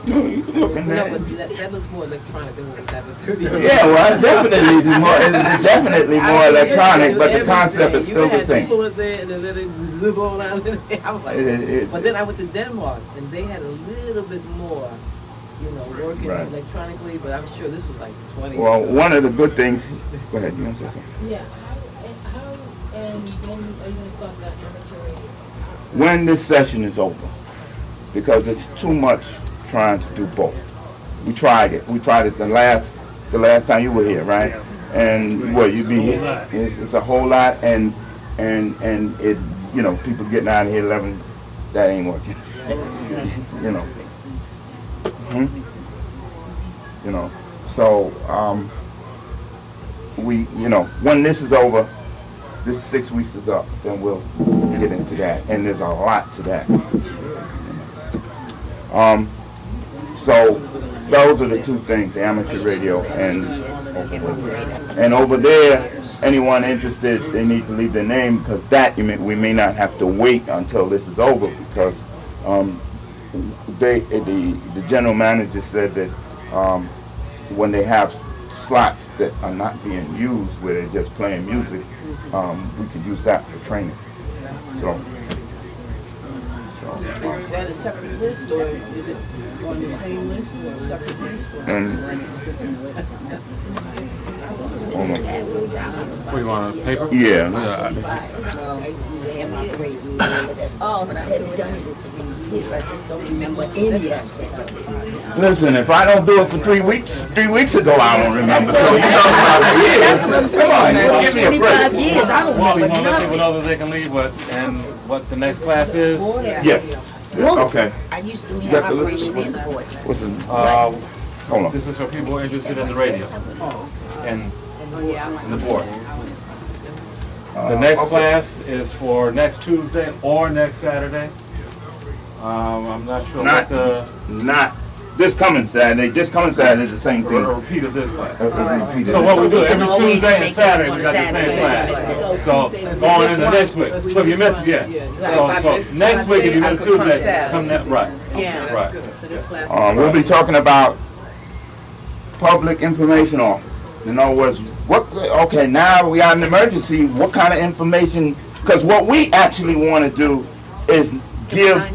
No, you can look in there. No, but that looks more electronic than what was happening 30 years ago. Yeah, well, it's definitely more electronic, but the concept is still the same. People up there and then they zoom on out in there. I was like, but then I went to Denmark, and they had a little bit more, you know, working electronically, but I'm sure this was like 20 Well, years ago. one of the good things, go ahead, you want to say something? Yeah, how, and when are you going to start that amateur radio? When this session is over, because it's too much trying to do both. We tried it. We tried it the last time you were here, right? And what you'd be here. It's a whole lot, and it, you know, people getting out of here 11. That ain't working. You know. You know. So we, you know, when this is over, this 6 weeks is up, then we'll get into that, and there's a lot to that. So those are the two things, the amateur radio and over there, anyone interested, they need to leave their name, because that we may not have to wait until this is over, because the general manager said that when they have slots that are not being used, where they're just playing music, we could use that for training. So. Is that a separate list, or is it on the same list, or a separate list? What, you want a paper? Yeah. Oh, but I hadn't done it in years. I just don't remember any aspect of it. Listen, if I don't do it for 3 weeks, 3 weeks ago I don't remember. So you That's talking about years. That's what I'm saying. Come on, give me a 25 break. years, I don't Well, you remember want to see what nothing. others they can leave, and what the next class is? Yes. Okay. I used to You have got the list? Operation Import. What's the, hold on. This is for people interested in the radio and the board. The next class is for next Tuesday or next Saturday. I'm not sure what the... Not this coming Saturday. This coming Saturday is the same thing. A repeat of this class. Repeat So of what this. we do, every Tuesday and Saturday, we got the same class. So going into next week, so if you missed it, yeah. So next week, if you missed Tuesday, come that, right. Yeah. Right. So this class. We'll be talking about public information office. In other words, okay, now we are in an emergency, what kind of information, because what we actually want to do is give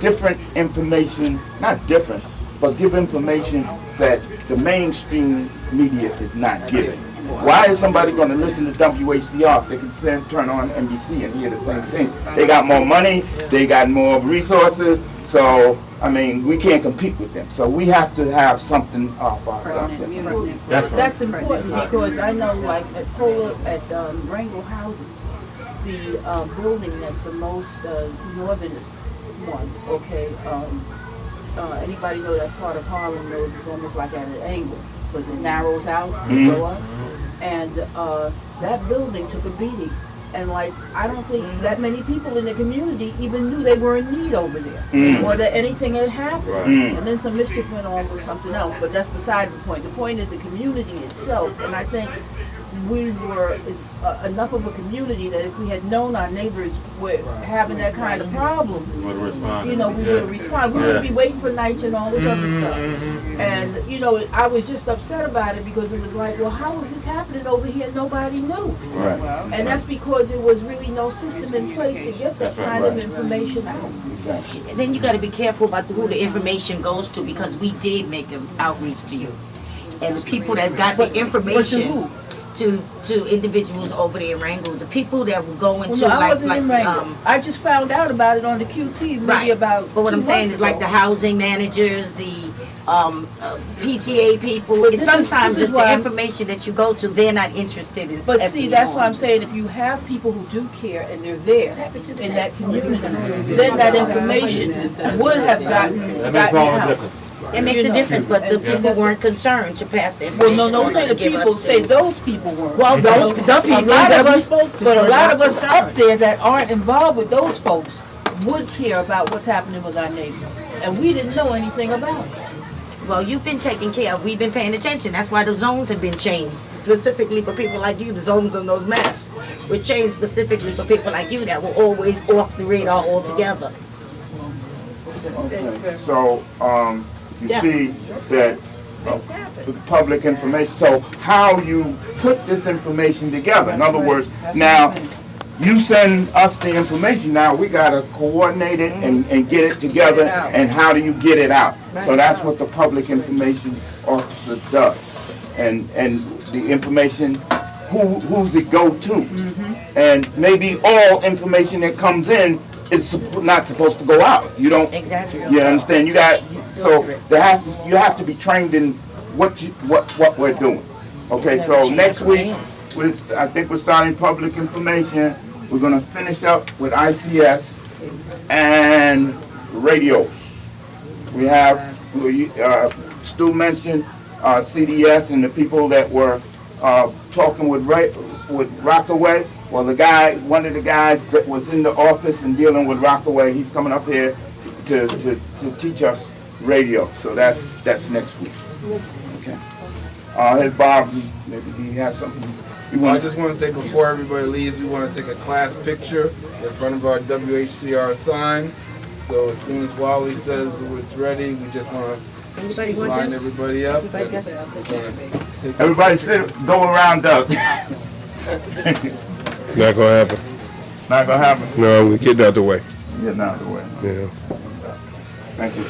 different information, not different, but give information that the mainstream media is not giving. Why is somebody going to listen to WHCR if they can turn on NBC and hear the same thing? They got more money, they got more resources, so, I mean, we can't compete with them. So we have to have something off our something. That's important, because I know, like, at Wrangell Houses, the building that's the most northernest one, okay, anybody know that part of Harlem knows it's almost like at an angle, because it narrows out and go up, and that building took a beating. And like, I don't think that many people in the community even knew they were in need over there, or that anything had happened. And then some mischief went on with something else, but that's beside the point. The point is the community itself, and I think we were enough of a community that if we had known our neighbors were having that kind of problem, Would respond. you know, we would respond. We wouldn't be waiting for nights and all this other stuff. And, you know, I was just upset about it because it was like, well, how is this happening over here? Nobody knew. Right. And that's because there was really no system in place to get that kind of information out. And then you gotta be careful about who the information goes to, because we did make an outreach to you. And the people that got the information to individuals over there in Wrangell, the people that were going Well, to no, I wasn't in Wrangell. I just found out about it on the QT maybe about But what I'm 2 saying months is like ago. the housing managers, the PTA people, But and this is- sometimes this is it's why the I'm- information that you go to, they're not interested in. But see, passing that's it why on. I'm saying if you have people who do care and they're there in that community, then that information would have gotten That makes all the out. difference. It makes You a know. difference, but the And people that's- weren't concerned to pass the Well, information. no, no, on say to the give people, us say to- those people weren't. Well, those, the A people lot that of we us, spoke to but a were lot not of us concerned. up there that aren't involved with those folks would care about what's happening with our neighbors. And we didn't know anything about it. Well, you've been taken care of. We've been paying attention. That's why the zones have been changed specifically for people like you. The zones on those maps were changed specifically for people like you that were always off the radar altogether. So, you see that the public information, so how you put this information together. In other words, now, you send us the information, now we gotta coordinate it and get it together, and how do you get it out? So that's what the public information officer does. And the information, who's it go to? And maybe all information that comes in is not supposed to go out. You don't, Exactly. you understand? You got, so you have to be trained in what we're doing. Okay, so next week, I think we're starting public information. We're gonna finish up with ICS and radios. We have, Stu mentioned CDS and the people that were talking with Rockaway. Well, one of the guys that was in the office and dealing with Rockaway, he's coming up here to teach us radio. So that's next week. Okay. Here's Bob. Maybe he has something. I just want to say before everybody leaves, we want to take a class picture in front of our WHCR sign. So as soon as Wally says it's ready, we just want to line everybody up. Everybody go around up. Not gonna happen. Not gonna happen. No, we get out the way. Get out of the way. Yeah. Thank you.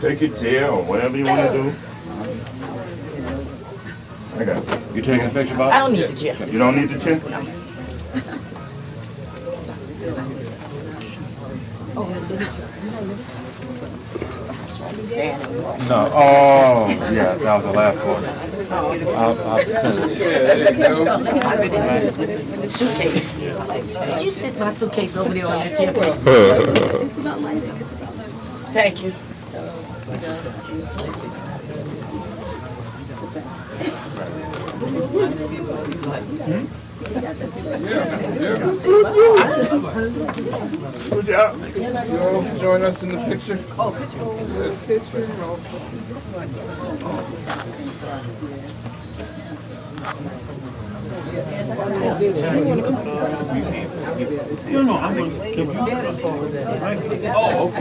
Take your chair or whatever you want to do. I got it. You taking a picture, Bob? I don't need the chair. You don't need the chair? No, oh, yeah, that was the last one. I'll send it. Suitcase. Did you sit my suitcase over there on that chair, please? Thank you. Good job. You all join us in the picture? No, I'm going to keep you. Oh, okay.